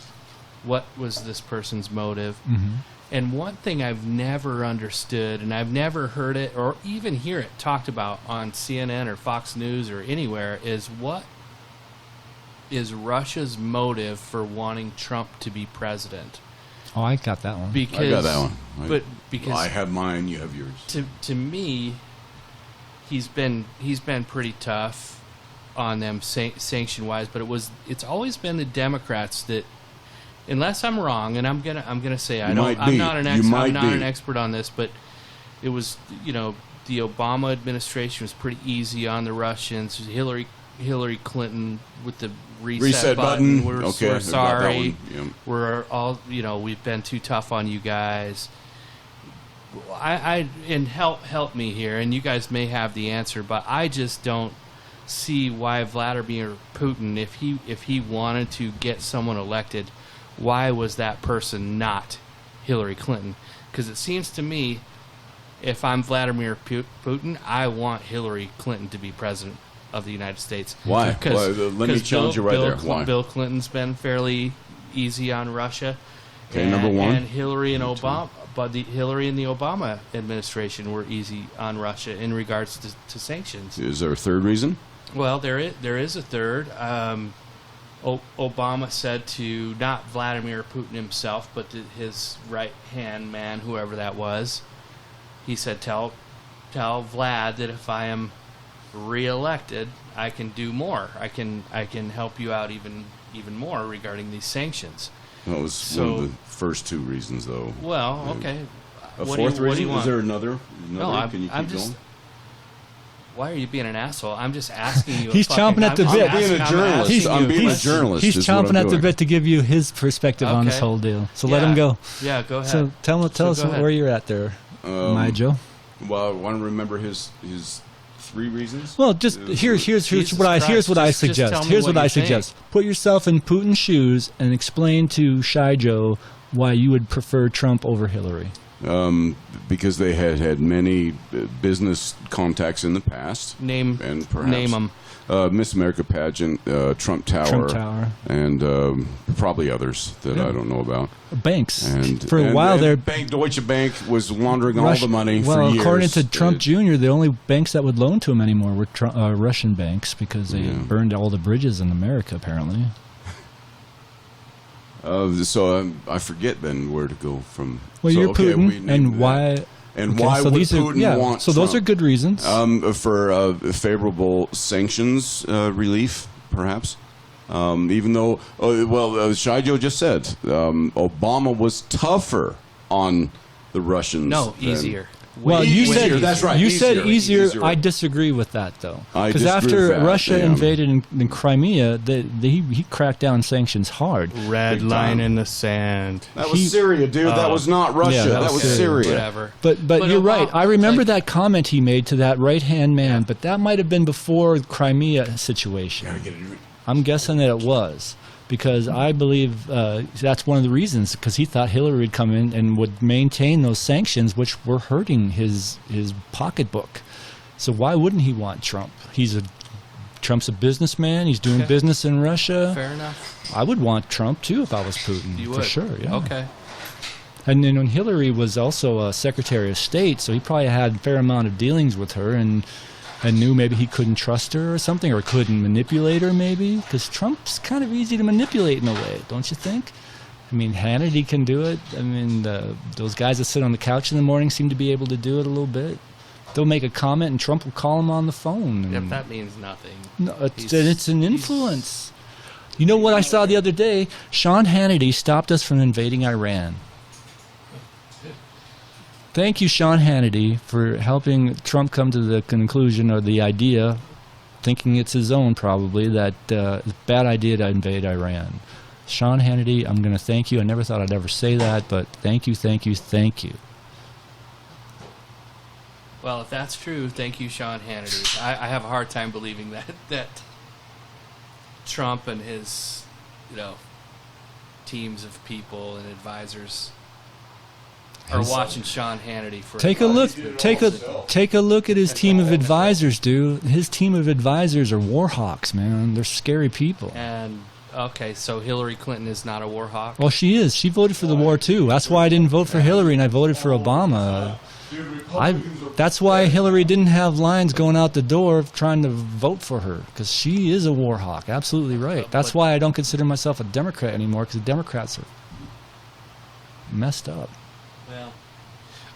What was this person's motive? And one thing I've never understood, and I've never heard it or even hear it talked about on CNN or Fox News or anywhere, is what is Russia's motive for wanting Trump to be president? Oh, I got that one. I got that one. Because I have mine, you have yours. To me, he's been pretty tough on them sanction wise, but it's always been the Democrats that, unless I'm wrong, and I'm gonna say I'm not an expert on this, but it was the Obama administration was pretty easy on the Russians. Hillary Clinton with the reset button. We're sorry. Yep. We're all we've been too tough on you guys. And help me here, and you guys may have the answer, but I just don't see why Vladimir Putin, if he wanted to get someone elected, why was that person not Hillary Clinton? Because it seems to me, if I'm Vladimir Putin, I want Hillary Clinton to be president of the United States. Why? Let me challenge you right there. Why? Bill Clinton's been fairly easy on Russia. Okay, number one. And Hillary and Obama, but Hillary and the Obama administration were easy on Russia in regards to sanctions. Is there a third reason? Well, there is a third. Obama said to not Vladimir Putin himself, but to his right-hand man, whoever that was, he said, tell Vlad that if I am reelected, I can do more. I can help you out even more regarding these sanctions. That was one of the first two reasons, though. Well, okay. A fourth reason? Is there another? No, Can you keep going? Why are you being an asshole? I'm just asking you. He's chomping at the bit. I'm being a journalist. He's chomping at the bit to give you his perspective on this whole deal. So let him go. Yeah, go ahead. So tell us where you're at there, Joe. Well, I want to remember his three reasons. Well, just here's what I suggest. Here's what I suggest. Put yourself in Putin's shoes and explain to shyJoe why you would prefer Trump over Hillary. Because they had many business contacts in the past. Name them. Miss America pageant, Trump Tower, and probably others that I don't know about. Banks. And for a while there, Deutsche Bank was laundering all the money for years. Well, according to Trump Jr., the only banks that would loan to him anymore were Russian banks because they burned all the bridges in America, apparently. So I forget then where to go from. Well, you're Putin, and why? And why would Putin want So those are good reasons. For favorable sanctions relief, perhaps. Even though, shyJoe just said, Obama was tougher on the Russians. No, easier. Well, you said that's right. You said easier. I disagree with that, though, because after Russia invaded in Crimea, he cracked down sanctions hard. Red line in the sand. That was Syria, dude. That was not Russia. Yeah, that was Syria. Whatever. But you're right. I remember that comment he made to that right-hand man, but that might have been before the Crimea situation. I'm guessing that it was. Because I believe that's one of the reasons, because he thought Hillary would come in and would maintain those sanctions, which were hurting his pocketbook. So why wouldn't he want Trump? Trump's a businessman. He's doing business in Russia. Fair enough. I would want Trump, too, if I was Putin. You for would? sure, yeah. Okay. And then when Hillary was also a Secretary of State, so he probably had a fair amount of dealings with her and knew maybe he couldn't trust her or something, or couldn't manipulate her maybe, because Trump's kind of easy to manipulate in a way, don't you think? I mean, Hannity can do it. I mean, those guys that sit on the couch in the morning seem to be able to do it a little bit. They'll make a comment and Trump will call them on the phone. If that means nothing. No, it's an influence. You know what I saw the other day? Sean Hannity stopped us from invading Iran. Thank you, Sean Hannity, for helping Trump come to the conclusion or the idea, thinking it's his own probably, that it's a bad idea to invade Iran. Sean Hannity, I'm going to thank you. I never thought I'd ever say that, but thank you, thank you, thank you. Well, if that's true, thank you, Sean Hannity. I have a hard time believing that Trump and his, teams of people and advisors are watching Sean Hannity for. Take a look at his team of advisors, dude. His team of advisors are war hawks, man. They're scary people. And okay, so Hillary Clinton is not a war hawk. Well, she is. She voted for the war too. That's why I didn't vote for Hillary and I voted for Obama. That's why Hillary didn't have lines going out the door trying to vote for her, because she is a war hawk. Absolutely right. That's why I don't consider myself a Democrat anymore, because the Democrats are messed up. Well,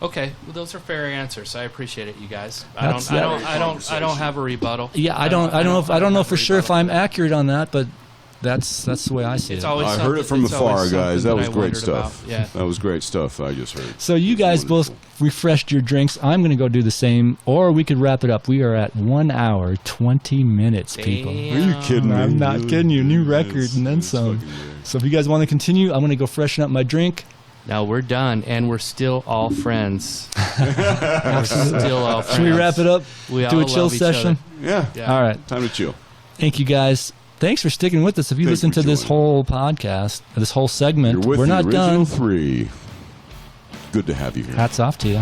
okay. Well, those are fair answers. I appreciate it, you guys. I That's- don't have a rebuttal. Yeah, I don't know for sure if I'm accurate on that, but that's the way I see It's it. always I heard it from it's afar, always guys. something That was I great wondered stuff. about. Yeah. That was great stuff I just heard. So you guys both refreshed your drinks. I'm going to go do the same, or we could wrap it up. We are at 1 hour, 20 minutes, people. Are you kidding me? I'm not kidding you. New record It's- and then it's some. fucking weird. So if you guys want to continue, I'm going to go freshen up my drink. Now we're done, and we're still all friends. We're still all friends. Should we wrap it up? We Do all a chill love each session? Yeah. Yeah. All right. Time to chill. Thank you, guys. Thanks for sticking with us. If you Thanks listen for to this joining. whole podcast, this whole segment, You're with we're the not original done. 3. Good to have you here. Hats off to you.